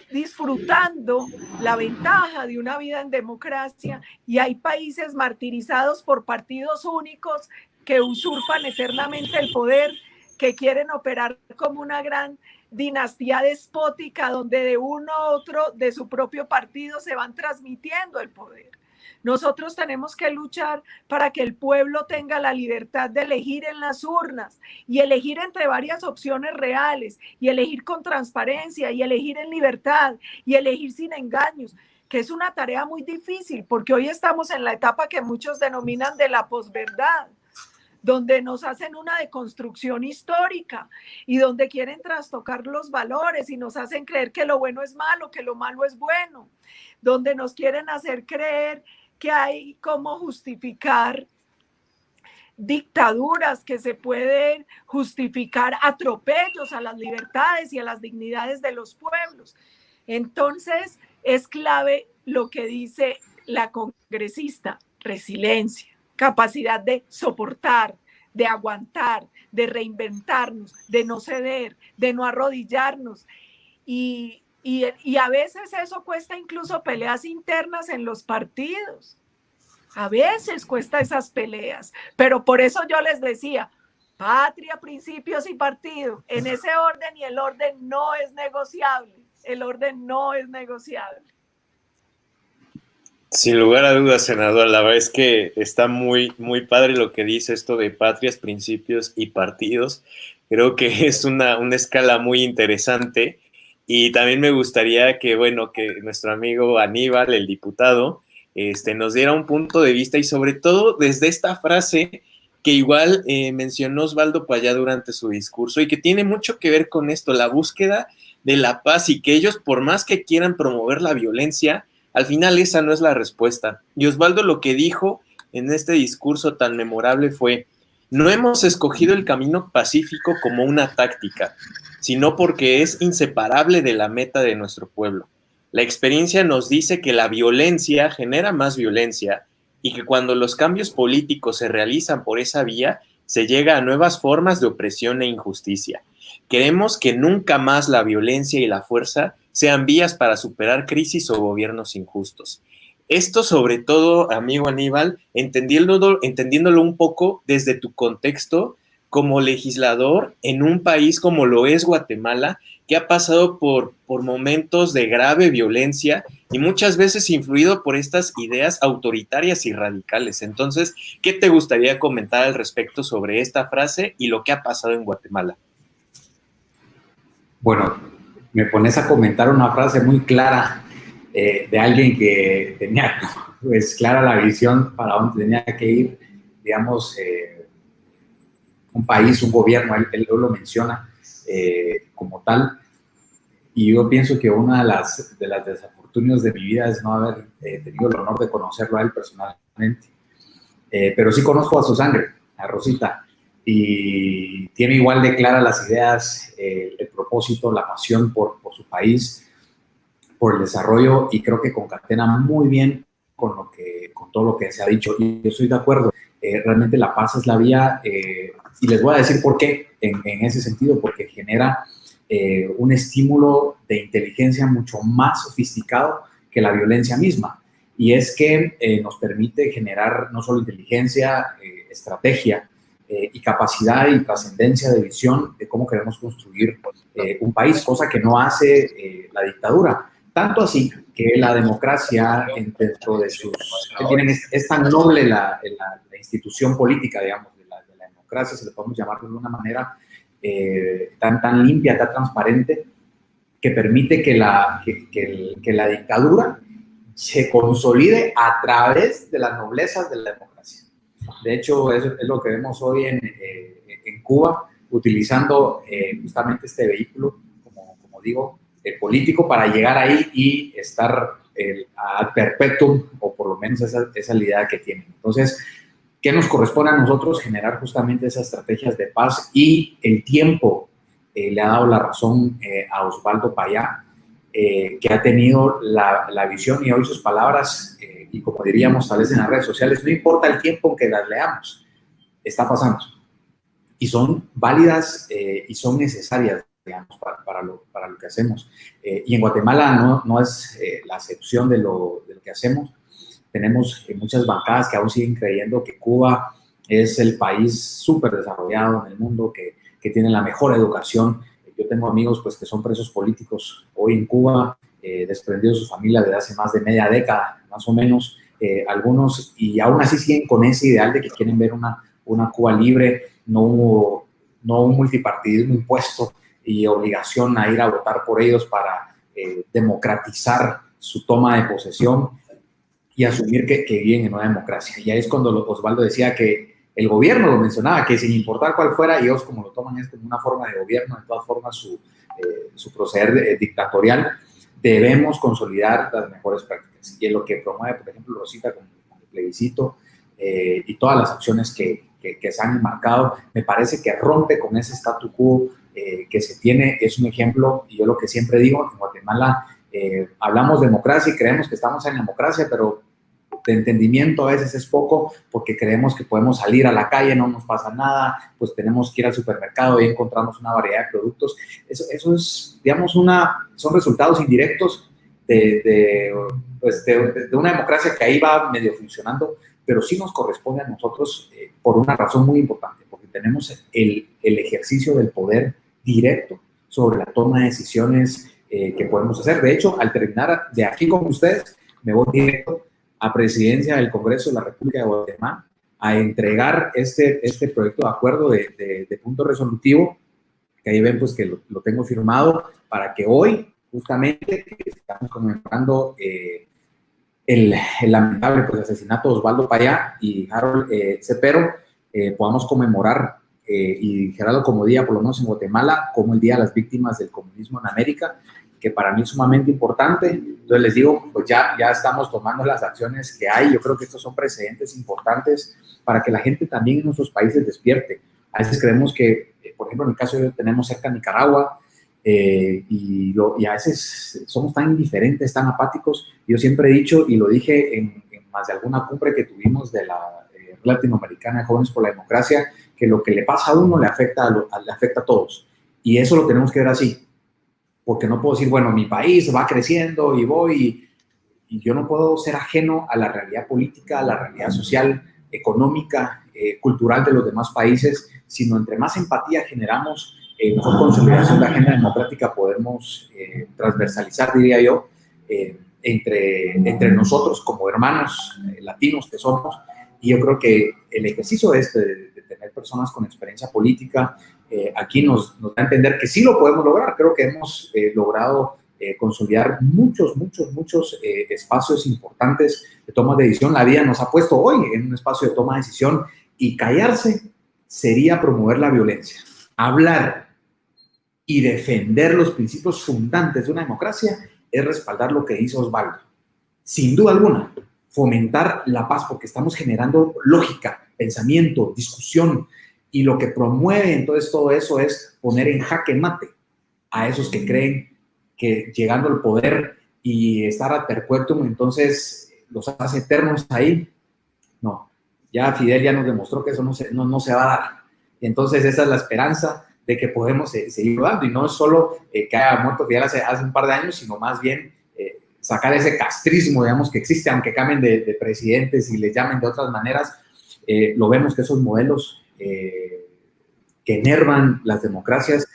disfrutando la ventaja de una vida en democracia y hay países martirizados por partidos únicos que usurpan eternamente el poder, que quieren operar como una gran dinastía despótica donde de uno a otro de su propio partido se van transmitiendo el poder. Nosotros tenemos que luchar para que el pueblo tenga la libertad de elegir en las urnas y elegir entre varias opciones reales y elegir con transparencia y elegir en libertad y elegir sin engaños, que es una tarea muy difícil porque hoy estamos en la etapa que muchos denominan de la posverdad, donde nos hacen una deconstrucción histórica y donde quieren trastocar los valores y nos hacen creer que lo bueno es malo, que lo malo es bueno, donde nos quieren hacer creer que hay cómo justificar dictaduras, que se pueden justificar atropellos a las libertades y a las dignidades de los pueblos. Entonces, es clave lo que dice la congresista: resiliencia, capacidad de soportar, de aguantar, de reinventarnos, de no ceder, de no arrodillarnos. Y a veces eso cuesta incluso peleas internas en los partidos. A veces cuesta esas peleas, pero por eso yo les decía, patria, principios y partido, en ese orden, y el orden no es negociable. El orden no es negociable. Sin lugar a dudas, senador, la verdad es que está muy, muy padre lo que dice esto de patrias, principios y partidos. Creo que es una escala muy interesante Y también me gustaría que, bueno, que nuestro amigo Aníbal, el diputado, nos diera un punto de vista y sobre todo desde esta frase que igual mencionó Osvaldo Payá durante su discurso y que tiene mucho que ver con esto, la búsqueda de la paz y que ellos, por más que quieran promover la violencia, al final esa no es la respuesta. Y Osvaldo lo que dijo en este discurso tan memorable fue: no hemos escogido el camino pacífico como una táctica, sino porque es inseparable de la meta de nuestro pueblo. La experiencia nos dice que la violencia genera más violencia y que cuando los cambios políticos se realizan por esa vía, se llega a nuevas formas de opresión e injusticia. Queremos que nunca más la violencia y la fuerza sean vías para superar crisis o gobiernos injustos. Esto sobre todo, amigo Aníbal, entendiéndolo un poco desde tu contexto como legislador en un país como lo es Guatemala, que ha pasado por momentos de grave violencia y muchas veces influido por estas ideas autoritarias y radicales. Entonces, ¿qué te gustaría comentar al respecto sobre esta frase y lo que ha pasado en Guatemala? Bueno, me pones a comentar una frase muy clara de alguien que tenía pues clara la visión para dónde tenía que ir, digamos, un país, un gobierno, él lo menciona como tal. Y yo pienso que una de las desafortunios de mi vida es no haber tenido el honor de conocerlo a él personalmente. Pero sí conozco a su sangre, a Rosita, y tiene igual de claras las ideas, el propósito, la pasión por su país, por el desarrollo, y creo que concatena muy bien con todo lo que se ha dicho. Y yo estoy de acuerdo. Realmente la paz es la vía, y les voy a decir por qué en ese sentido, porque genera un estímulo de inteligencia mucho más sofisticado que la violencia misma. Y es que nos permite generar no solo inteligencia, estrategia y capacidad y trascendencia de visión de cómo queremos construir un país, cosa que no hace la dictadura. Tanto así que la democracia, dentro de sus... es tan noble la institución política, digamos, de la democracia, se le podemos llamar de una manera tan limpia, tan transparente, que permite que la dictadura se consolide a través de las noblezas de la democracia. De hecho, eso es lo que vemos hoy en Cuba, utilizando justamente este vehículo, como digo, político, para llegar ahí y estar ad perpetuum, o por lo menos esa es la idea que tienen. Entonces, ¿qué nos corresponde a nosotros? Generar justamente esas estrategias de paz, y el tiempo le ha dado la razón a Osvaldo Payá, que ha tenido la visión, y hoy sus palabras, y como diríamos tal vez en las redes sociales, no importa el tiempo en que las leamos, está pasando. Y son válidas y son necesarias, digamos, para lo que hacemos. Y en Guatemala no es la excepción de lo que hacemos. Tenemos muchas bancadas que aún siguen creyendo que Cuba es el país súper desarrollado en el mundo, que tiene la mejor educación. Yo tengo amigos pues, que son presos políticos hoy en Cuba, desprendidos de su familia desde hace más de media década, más o menos, algunos, y aún así siguen con ese ideal de que quieren ver una Cuba libre, no un multipartidismo impuesto y obligación a ir a votar por ellos para democratizar su toma de posesión y asumir que viven en una democracia. Y ahí es cuando Osvaldo decía que el gobierno, lo mencionaba, que sin importar cuál fuera, ellos como lo toman es como una forma de gobierno, de todas formas su proceder dictatorial, debemos consolidar las mejores prácticas. Y es lo que promueve, por ejemplo, Rosita con el plebiscito y todas las acciones que se han enmarcado, me parece que rompe con ese statu quo que se tiene. Es un ejemplo, y yo lo que siempre digo, en Guatemala hablamos de democracia y creemos que estamos en democracia, pero de entendimiento a veces es poco, porque creemos que podemos salir a la calle, no nos pasa nada, pues tenemos que ir al supermercado y encontramos una variedad de productos. Eso es, digamos, son resultados indirectos de una democracia que ahí va medio funcionando, pero sí nos corresponde a nosotros por una razón muy importante, porque tenemos el ejercicio del poder directo sobre la toma de decisiones que podemos hacer. De hecho, al terminar de aquí con ustedes, me voy directo a Presidencia del Congreso de la República de Guatemala a entregar este proyecto de acuerdo de punto resolutivo, que ahí ven pues que lo tengo firmado, para que hoy, justamente que estamos conmemorando el lamentable pues, asesinato de Osvaldo Payá y Harold Cepero, podamos conmemorar y Gerardo como día, por lo menos en Guatemala, como el Día de las Víctimas del Comunismo en América, que para mí es sumamente importante. Entonces les digo, pues ya estamos tomando las acciones que hay. Yo creo que estos son precedentes importantes para que la gente también en nuestros países despierte. A veces creemos que, por ejemplo, en el caso de tenemos cerca Nicaragua, y a veces somos tan indiferentes, tan apáticos. Yo siempre he dicho, y lo dije en más de alguna cumbre que tuvimos de la Latinoamericana Jóvenes por la Democracia, que lo que le pasa a uno le afecta a todos. Y eso lo tenemos que ver así. Porque no puedo decir, bueno, mi país va creciendo y voy, y yo no puedo ser ajeno a la realidad política, a la realidad social, económica, cultural de los demás países, sino entre más empatía generamos, mejor consolidación de la agenda democrática podemos transversalizar, diría yo, entre nosotros como hermanos latinos que somos. Y yo creo que el ejercicio de tener personas con experiencia política, aquí nos da a entender que sí lo podemos lograr. Creo que hemos logrado consolidar muchos espacios importantes de toma de decisión. La vida nos ha puesto hoy en un espacio de toma de decisión, y callarse sería promover la violencia. Hablar y defender los principios fundantes de una democracia es respaldar lo que hizo Osvaldo. Sin duda alguna, fomentar la paz, porque estamos generando lógica, pensamiento, discusión, y lo que promueve entonces todo eso es poner en jaque mate a esos que creen que llegando al poder y estar ad perpetuum, entonces los hace eternos ahí. No, ya Fidel ya nos demostró que eso no se va a dar. Entonces esa es la esperanza de que podemos seguir dando, y no es solo que haya muerto Fidel hace un par de años, sino más bien sacar ese castrismo, digamos, que existe, aunque cambien de presidentes y les llamen de otras maneras. Lo vemos que esos modelos que enervan las democracias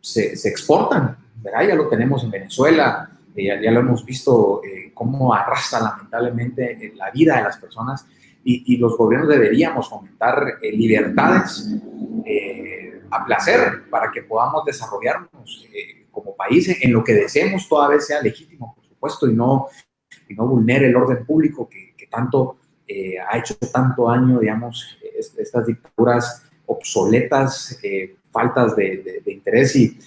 se exportan, ¿verdad? Ya lo tenemos en Venezuela, ya lo hemos visto cómo arrasa lamentablemente la vida de las personas, y los gobiernos deberíamos fomentar libertades a placer para que podamos desarrollarnos como país en lo que deseemos, toda vez sea legítimo, por supuesto, y no vulnere el orden público que tanto ha hecho tanto daño, digamos, estas dictaduras obsoletas, faltas de interés. Y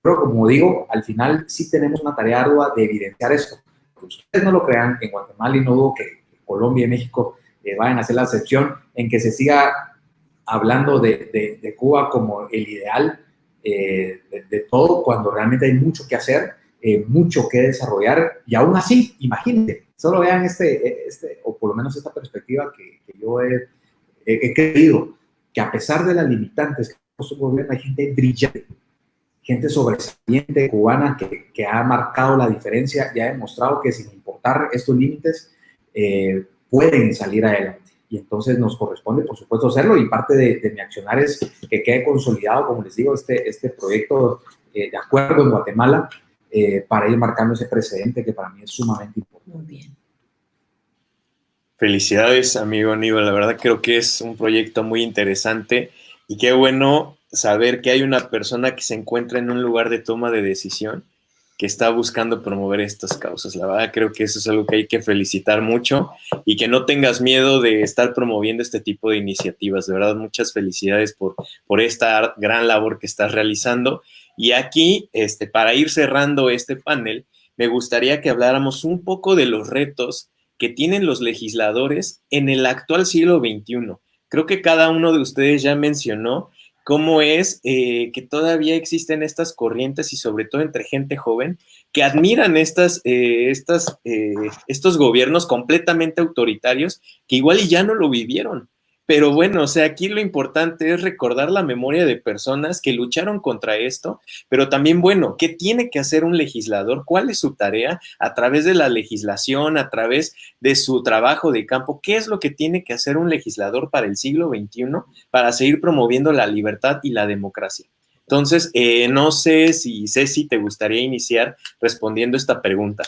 pero como digo, al final sí tenemos una tarea ardua de evidenciar esto. Ustedes no lo crean, en Guatemala, y no dudo que Colombia y México vayan a hacer la excepción en que se siga hablando de Cuba como el ideal de todo, cuando realmente hay mucho que hacer, mucho que desarrollar. Y aún así, imagínense, solo vean o por lo menos esta perspectiva que yo he creído, que a pesar de las limitantes que puso el gobierno, hay gente brillante, gente sobresaliente cubana que ha marcado la diferencia y ha demostrado que sin importar estos límites pueden salir adelante. Y entonces nos corresponde, por supuesto, hacerlo, y parte de mi accionar es que quede consolidado, como les digo, este proyecto de acuerdo en Guatemala, para ir marcando ese precedente que para mí es sumamente importante. Muy bien. Felicidades, amigo Aníbal. La verdad creo que es un proyecto muy interesante, y qué bueno saber que hay una persona que se encuentra en un lugar de toma de decisión que está buscando promover estas causas. La verdad creo que eso es algo que hay que felicitar mucho, y que no tengas miedo de estar promoviendo este tipo de iniciativas. De verdad, muchas felicidades por esta gran labor que estás realizando. Y aquí, para ir cerrando este panel, me gustaría que habláramos un poco de los retos que tienen los legisladores en el actual siglo XXI. Creo que cada uno de ustedes ya mencionó cómo es que todavía existen estas corrientes, y sobre todo entre gente joven, que admiran estos gobiernos completamente autoritarios, que igual y ya no lo vivieron. Pero bueno, o sea, aquí lo importante es recordar la memoria de personas que lucharon contra esto, pero también, bueno, ¿qué tiene que hacer un legislador? ¿Cuál es su tarea a través de la legislación, a través de su trabajo de campo? ¿Qué es lo que tiene que hacer un legislador para el siglo XXI para seguir promoviendo la libertad y la democracia? Entonces, no sé si Ceci te gustaría iniciar respondiendo esta pregunta.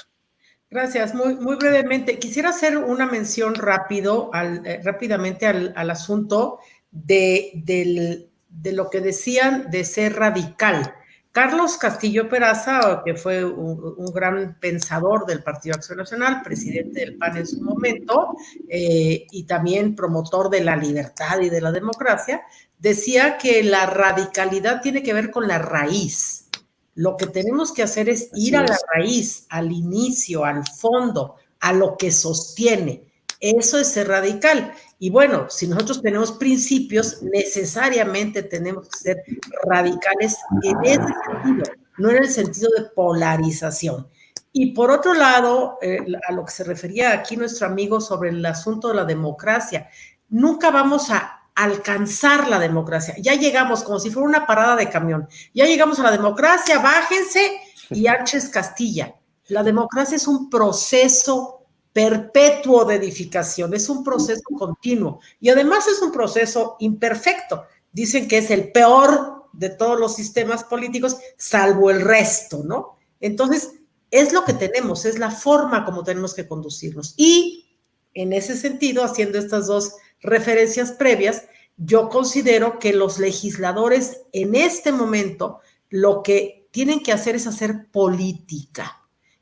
Gracias. Muy brevemente, quisiera hacer una mención rápidamente al asunto de lo que decían de ser radical. Carlos Castillo Peraza, que fue un gran pensador del Partido Acción Nacional, presidente del PAN en su momento, y también promotor de la libertad y de la democracia, decía que la radicalidad tiene que ver con la raíz. Lo que tenemos que hacer es ir a la raíz, al inicio, al fondo, a lo que sostiene. Eso es ser radical. Y bueno, si nosotros tenemos principios, necesariamente tenemos que ser radicales en ese sentido, no en el sentido de polarización. Y por otro lado, a lo que se refería aquí nuestro amigo sobre el asunto de la democracia, nunca vamos a alcanzar la democracia. Ya llegamos como si fuera una parada de camión. Ya llegamos a la democracia, bájense y Arches Castilla. La democracia es un proceso perpetuo de edificación, es un proceso continuo y además es un proceso imperfecto. Dicen que es el peor de todos los sistemas políticos, salvo el resto, ¿no? Entonces, es lo que tenemos, es la forma como tenemos que conducirnos. Y en ese sentido, haciendo estas dos referencias previas, yo considero que los legisladores en este momento lo que tienen que hacer es hacer política.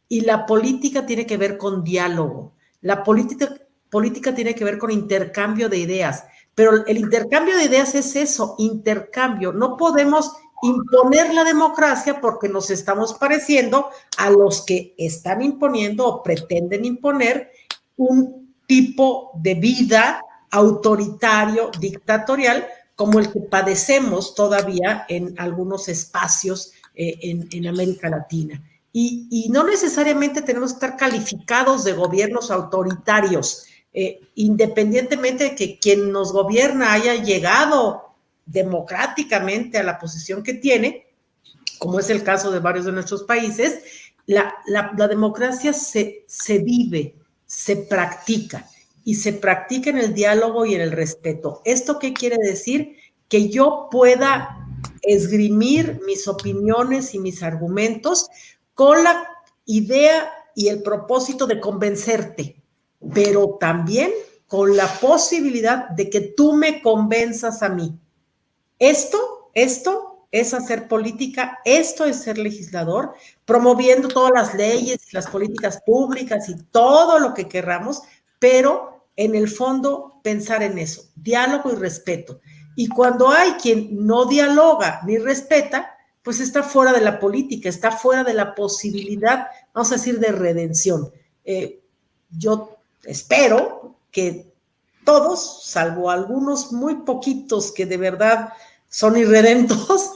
Y la política tiene que ver con diálogo. La política tiene que ver con intercambio de ideas. Pero el intercambio de ideas es eso, intercambio. No podemos imponer la democracia porque nos estamos pareciendo a los que están imponiendo o pretenden imponer un tipo de vida autoritario, dictatorial, como el que padecemos todavía en algunos espacios en América Latina. Y no necesariamente tenemos que estar calificados de gobiernos autoritarios, independientemente de que quien nos gobierna haya llegado democráticamente a la posición que tiene, como es el caso de varios de nuestros países, la democracia se vive, se practica, y se practica en el diálogo y en el respeto. ¿Esto qué quiere decir? Que yo pueda esgrimir mis opiniones y mis argumentos con la idea y el propósito de convencerte, pero también con la posibilidad de que tú me convenzas a mí. Esto es hacer política, esto es ser legislador, promoviendo todas las leyes, las políticas públicas y todo lo que querramos, pero en el fondo pensar en eso, diálogo y respeto. Y cuando hay quien no dialoga ni respeta, pues está fuera de la política, está fuera de la posibilidad, vamos a decir, de redención. Yo espero que todos, salvo algunos muy poquitos que de verdad son irredentos,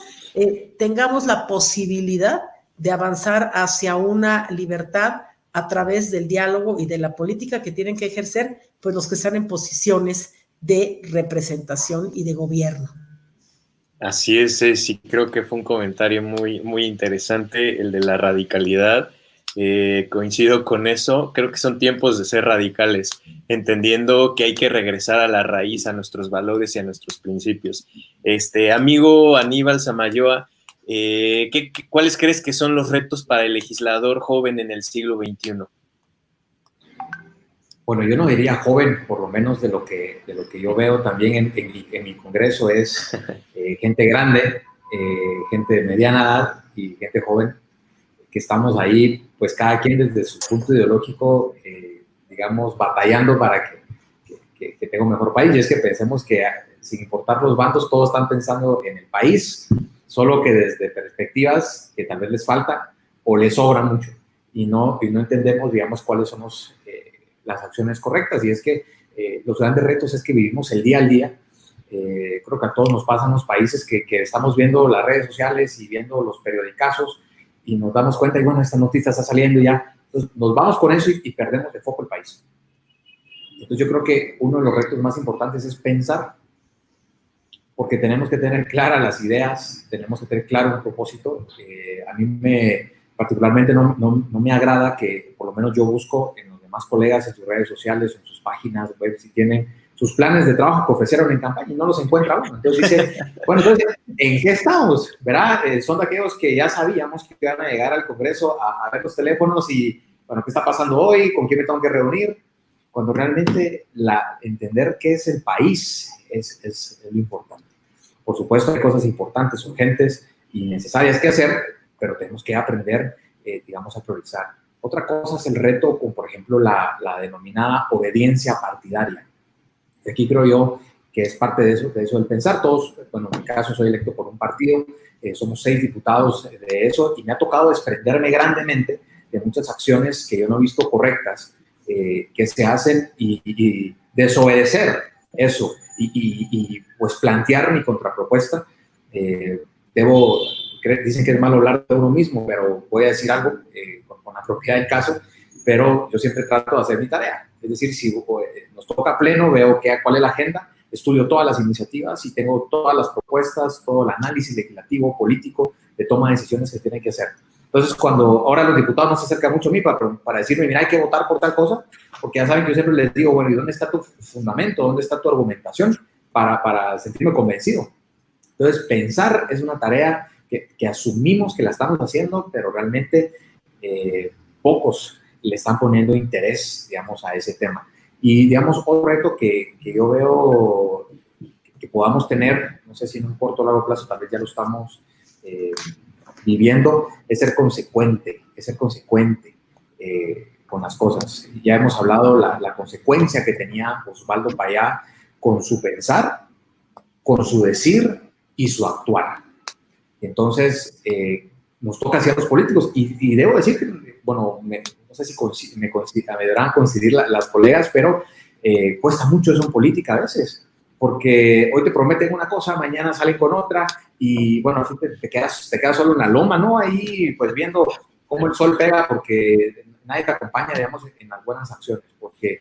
tengamos la posibilidad de avanzar hacia una libertad a través del diálogo y de la política que tienen que ejercer pues los que están en posiciones de representación y de gobierno. Así es, sí, creo que fue un comentario muy interesante el de la radicalidad. Coincido con eso, creo que son tiempos de ser radicales, entendiendo que hay que regresar a la raíz, a nuestros valores y a nuestros principios. Amigo Aníbal Samayoa, ¿cuáles crees que son los retos para el legislador joven en el siglo XXI? Bueno, yo no diría joven, por lo menos de lo que yo veo también en mi congreso es gente grande, gente de mediana edad y gente joven, que estamos ahí, pues cada quien desde su punto ideológico, digamos, batallando para que tenga un mejor país. Y es que pensemos que sin importar los bandos, todos están pensando en el país, solo que desde perspectivas que tal vez les falta o les sobra mucho y no entendemos, digamos, cuáles son las acciones correctas. Y es que los grandes retos es que vivimos el día al día. Creo que a todos nos pasa en los países que estamos viendo las redes sociales y viendo los periodicazos y nos damos cuenta y bueno, esta noticia está saliendo ya. Entonces nos vamos con eso y perdemos de foco el país. Entonces yo creo que uno de los retos más importantes es pensar, porque tenemos que tener claras las ideas, tenemos que tener claro un propósito. A mí particularmente no me agrada que por lo menos yo busco en los demás colegas en sus redes sociales, en sus páginas web, si tienen sus planes de trabajo que ofrecieron en campaña y no los encuentra uno. Entonces dice, bueno, entonces, ¿en qué estamos? ¿Verdad? Son de aquellos que ya sabíamos que iban a llegar al Congreso a ver los teléfonos y, bueno, ¿qué está pasando hoy? ¿Con quién me tengo que reunir? Cuando realmente entender qué es el país es lo importante. Por supuesto, hay cosas importantes, urgentes, y necesarias que hacer, pero tenemos que aprender, digamos, a priorizar. Otra cosa es el reto con, por ejemplo, la denominada obediencia partidaria. Aquí creo yo que es parte de eso del pensar. Todos, bueno, en mi caso soy electo por un partido, somos 6 diputados de eso, y me ha tocado desprenderme grandemente de muchas acciones que yo no he visto correctas, que se hacen, y desobedecer eso, y pues plantear mi contrapropuesta. Dicen que es malo hablar de uno mismo, pero voy a decir algo con la propiedad del caso, pero yo siempre trato de hacer mi tarea. Es decir, si nos toca pleno, veo cuál es la agenda, estudio todas las iniciativas y tengo todas las propuestas, todo el análisis legislativo, político, de toma de decisiones que tienen que hacer. Entonces, cuando ahora los diputados no se acercan mucho a mí para decirme, mira, hay que votar por tal cosa, porque ya saben que yo siempre les digo, bueno, ¿y dónde está tu fundamento? ¿Dónde está tu argumentación para sentirme convencido? Entonces, pensar es una tarea que asumimos que la estamos haciendo, pero realmente pocos le están poniendo interés, digamos, a ese tema. Y, digamos, otro reto que yo veo que podamos tener, no sé si en un corto o largo plazo, tal vez ya lo estamos viviendo, es ser consecuente con las cosas. Ya hemos hablado la consecuencia que tenía Osvaldo Payá con su pensar, con su decir y su actuar. Entonces, nos toca hacia los políticos, y debo decir que, bueno, no sé si me deberán coincidir las colegas, pero cuesta mucho eso en política a veces, porque hoy te prometen una cosa, mañana salen con otra, y bueno, te quedas solo en la loma, ¿no? Ahí, pues, viendo cómo el sol pega, porque nadie te acompaña, digamos, en las buenas acciones, porque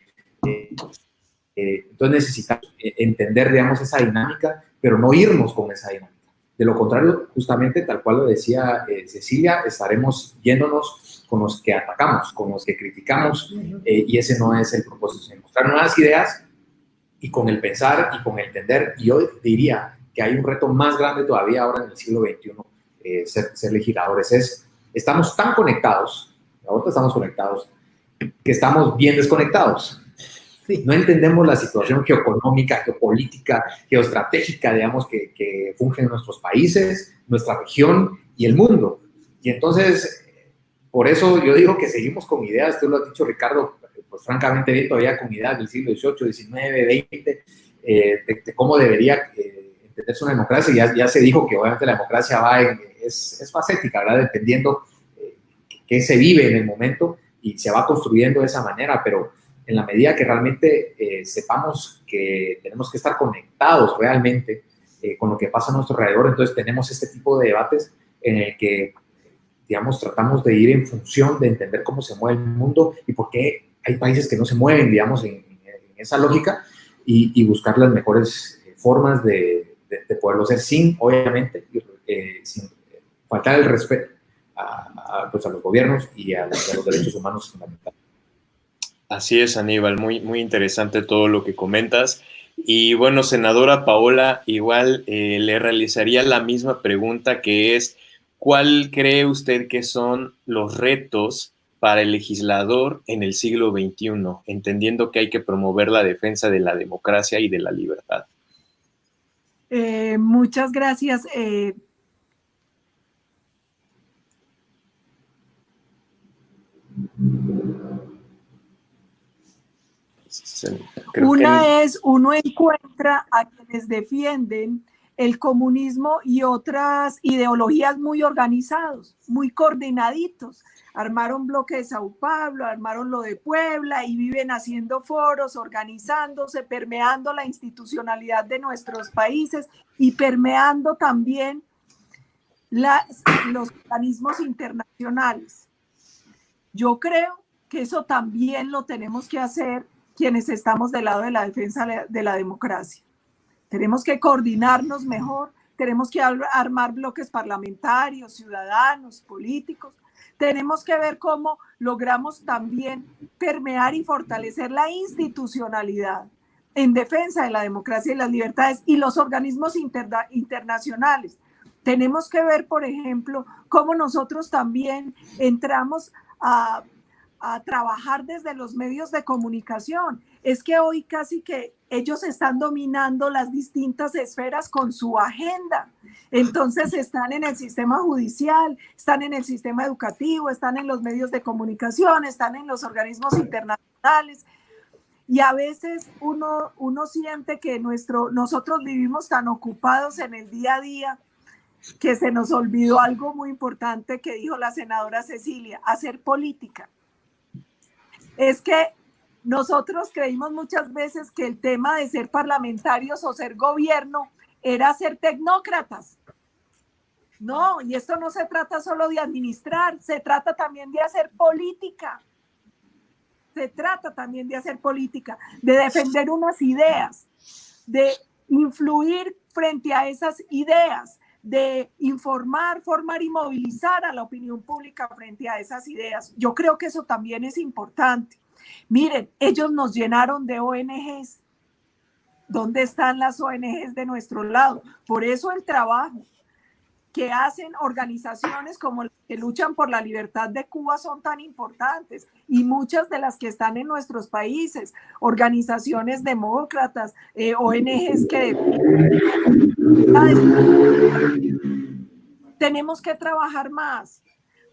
entonces necesitamos entender, digamos, esa dinámica, pero no irnos con esa dinámica. De lo contrario, justamente, tal cual lo decía Cecilia, estaremos yéndonos con los que atacamos, con los que criticamos, y ese no es el propósito, sino mostrar nuevas ideas, y con el pensar y con el entender. Y yo diría que hay un reto más grande todavía ahora en el siglo XXI, ser legisladores. Estamos tan conectados, ahorita estamos conectados, que estamos bien desconectados. Sí. No entendemos la situación geoeconómica, geopolítica, geoestratégica, digamos, que funge en nuestros países, nuestra región y el mundo. Y entonces, por eso yo digo que seguimos con ideas, tú lo has dicho, Ricardo, pues francamente bien, todavía con ideas del siglo XVIII, XIX, XX, de cómo debería entenderse una democracia. Ya se dijo que obviamente la democracia es facética, ¿verdad? Dependiendo qué se vive en el momento, y se va construyendo de esa manera, pero en la medida que realmente sepamos que tenemos que estar conectados realmente con lo que pasa a nuestro alrededor, entonces tenemos este tipo de debates en el que, digamos, tratamos de ir en función de entender cómo se mueve el mundo y por qué hay países que no se mueven, digamos, en esa lógica, y buscar las mejores formas de poderlo hacer sin, obviamente, sin faltar el respeto pues a los gobiernos y a los derechos humanos fundamentales. Así es, Aníbal, muy interesante todo lo que comentas. Y bueno, senadora Paola, igual le realizaría la misma pregunta, que es, ¿cuál cree usted que son los retos para el legislador en el siglo XXI, entendiendo que hay que promover la defensa de la democracia y de la libertad? Muchas gracias. Uno encuentra a quienes defienden el comunismo y otras ideologías muy organizados, muy coordinaditos. Armaron bloque de Sao Paulo, armaron lo de Puebla y viven haciendo foros, organizándose, permeando la institucionalidad de nuestros países y permeando también los organismos internacionales. Yo creo que eso también lo tenemos que hacer quienes estamos del lado de la defensa de la democracia. Tenemos que coordinarnos mejor, tenemos que armar bloques parlamentarios, ciudadanos, políticos. Tenemos que ver cómo logramos también permear y fortalecer la institucionalidad en defensa de la democracia y las libertades y los organismos internacionales. Tenemos que ver, por ejemplo, cómo nosotros también entramos a trabajar desde los medios de comunicación. Es que hoy casi que ellos están dominando las distintas esferas con su agenda. Entonces están en el sistema judicial, están en el sistema educativo, están en los medios de comunicación, están en los organismos internacionales. Y a veces uno siente que nosotros vivimos tan ocupados en el día a día que se nos olvidó algo muy importante que dijo la senadora Cecilia: hacer política. Es que nosotros creímos muchas veces que el tema de ser parlamentarios o ser gobierno era ser tecnócratas. No, y esto no se trata solo de administrar, se trata también de hacer política. Se trata también de hacer política, de defender unas ideas, de influir frente a esas ideas, de informar, formar y movilizar a la opinión pública frente a esas ideas. Yo creo que eso también es importante. Miren, ellos nos llenaron de ONGs. ¿Dónde están las ONGs de nuestro lado? Por eso el trabajo que hacen organizaciones como las que luchan por la libertad de Cuba son tan importantes, y muchas de las que están en nuestros países, organizaciones demócratas, ONGs que tenemos que trabajar más,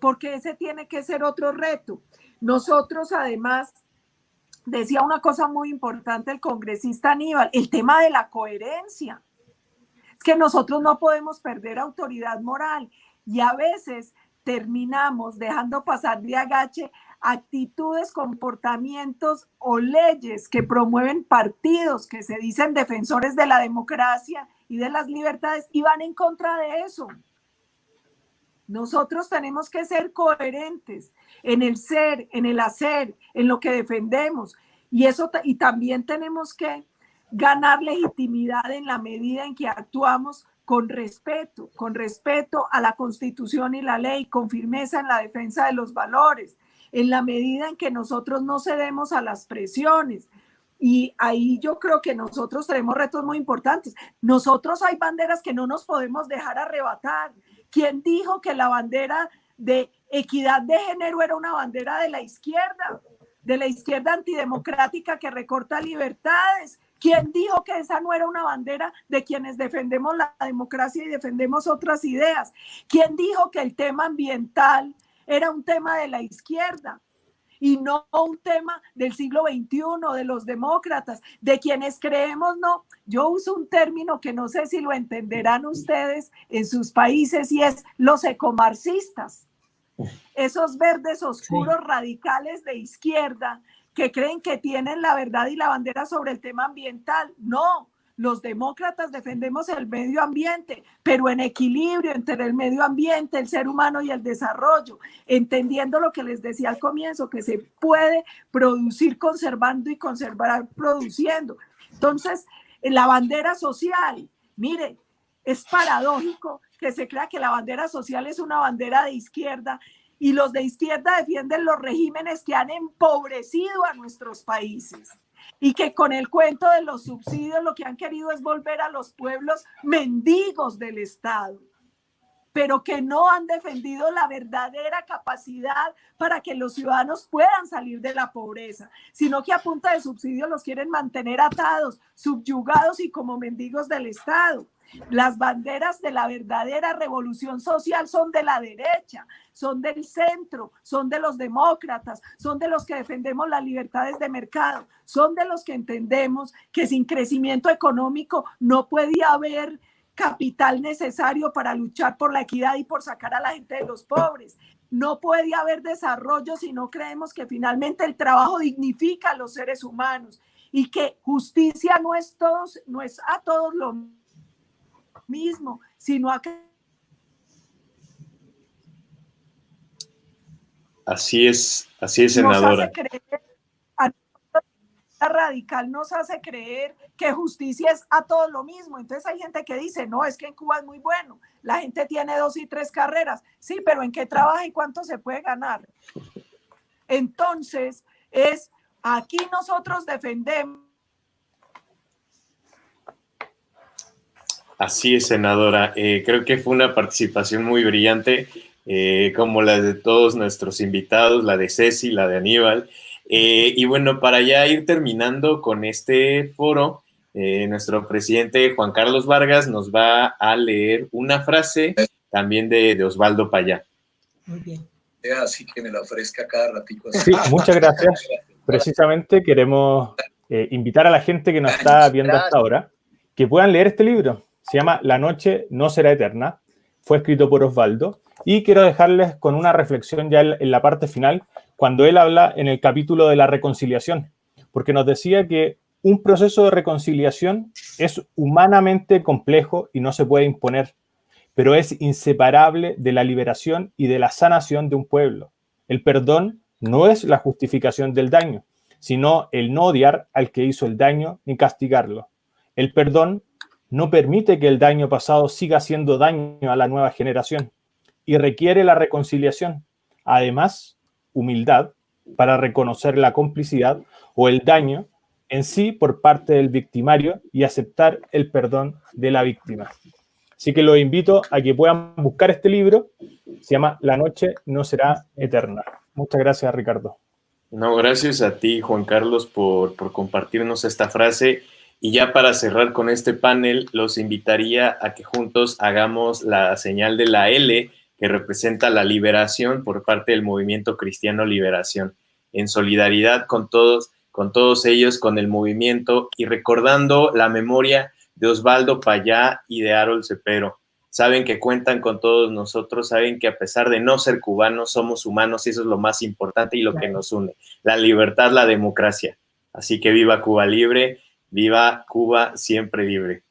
porque ese tiene que ser otro reto. Nosotros además, decía una cosa muy importante el congresista Aníbal, el tema de la coherencia. Es que nosotros no podemos perder autoridad moral, y a veces terminamos dejando pasar de agache actitudes, comportamientos o leyes que promueven partidos que se dicen defensores de la democracia y de las libertades y van en contra de eso. Nosotros tenemos que ser coherentes en el ser, en el hacer, en lo que defendemos, y también tenemos que ganar legitimidad en la medida en que actuamos con respeto a la Constitución y la ley, con firmeza en la defensa de los valores, en la medida en que nosotros no cedemos a las presiones. Y ahí yo creo que nosotros tenemos retos muy importantes. Nosotros hay banderas que no nos podemos dejar arrebatar. ¿Quién dijo que la bandera de equidad de género era una bandera de la izquierda antidemocrática que recorta libertades? ¿Quién dijo que esa no era una bandera de quienes defendemos la democracia y defendemos otras ideas? ¿Quién dijo que el tema ambiental era un tema de la izquierda y no un tema del siglo XXI, de los demócratas, de quienes creemos? No, yo uso un término que no sé si lo entenderán ustedes en sus países, y es los ecomarxistas. Esos verdes oscuros, sí, radicales de izquierda, que creen que tienen la verdad y la bandera sobre el tema ambiental. No, los demócratas defendemos el medio ambiente, pero en equilibrio entre el medio ambiente, el ser humano y el desarrollo, entendiendo lo que les decía al comienzo, que se puede producir conservando y conservar produciendo. Entonces, la bandera social, mire, es paradójico que se crea que la bandera social es una bandera de izquierda, y los de izquierda defienden los regímenes que han empobrecido a nuestros países y que con el cuento de los subsidios lo que han querido es volver a los pueblos mendigos del Estado, pero que no han defendido la verdadera capacidad para que los ciudadanos puedan salir de la pobreza, sino que a punta de subsidios los quieren mantener atados, subyugados y como mendigos del Estado. Las banderas de la verdadera revolución social son de la derecha, son del centro, son de los demócratas, son de los que defendemos las libertades de mercado, son de los que entendemos que sin crecimiento económico no podía haber capital necesario para luchar por la equidad y por sacar a la gente de los pobres. No puede haber desarrollo si no creemos que finalmente el trabajo dignifica a los seres humanos y que justicia no es a todos lo mismo, sino a que... Así es, senadora. La radical nos hace creer que justicia es a todo lo mismo. Entonces hay gente que dice, no, es que en Cuba es muy bueno, la gente tiene 2 y 3 carreras. Sí, pero ¿en qué trabaja y cuánto se puede ganar? Entonces, aquí nosotros defendemos. Así es, senadora. Creo que fue una participación muy brillante, como la de todos nuestros invitados, la de Ceci, la de Aníbal. Y bueno, para ya ir terminando con este foro, nuestro presidente Juan Carlos Vargas nos va a leer una frase también de Osvaldo Payá. Muy bien. Así que me la ofrezca cada ratico. Sí, muchas gracias. Precisamente queremos invitar a la gente que nos está viendo hasta ahora que puedan leer este libro. Se llama La noche no será eterna. Fue escrito por Osvaldo. Y quiero dejarles con una reflexión ya en la parte final, cuando él habla en el capítulo de la reconciliación. Porque nos decía que un proceso de reconciliación es humanamente complejo y no se puede imponer, pero es inseparable de la liberación y de la sanación de un pueblo. El perdón no es la justificación del daño, sino el no odiar al que hizo el daño ni castigarlo. El perdón no permite que el daño pasado siga haciendo daño a la nueva generación y requiere la reconciliación. Además, humildad para reconocer la complicidad o el daño en sí por parte del victimario y aceptar el perdón de la víctima. Así que los invito a que puedan buscar este libro. Se llama La noche no será eterna. Muchas gracias, Ricardo. No, gracias a ti, Juan Carlos, por compartirnos esta frase. Y ya para cerrar con este panel, los invitaría a que juntos hagamos la señal de la L, que representa la liberación por parte del Movimiento Cristiano Liberación, en solidaridad con todos ellos, con el movimiento y recordando la memoria de Osvaldo Payá y de Harold Cepero. Saben que cuentan con todos nosotros, saben que a pesar de no ser cubanos, somos humanos y eso es lo más importante y lo que nos une, la libertad, la democracia. Así que viva Cuba libre, viva Cuba siempre libre.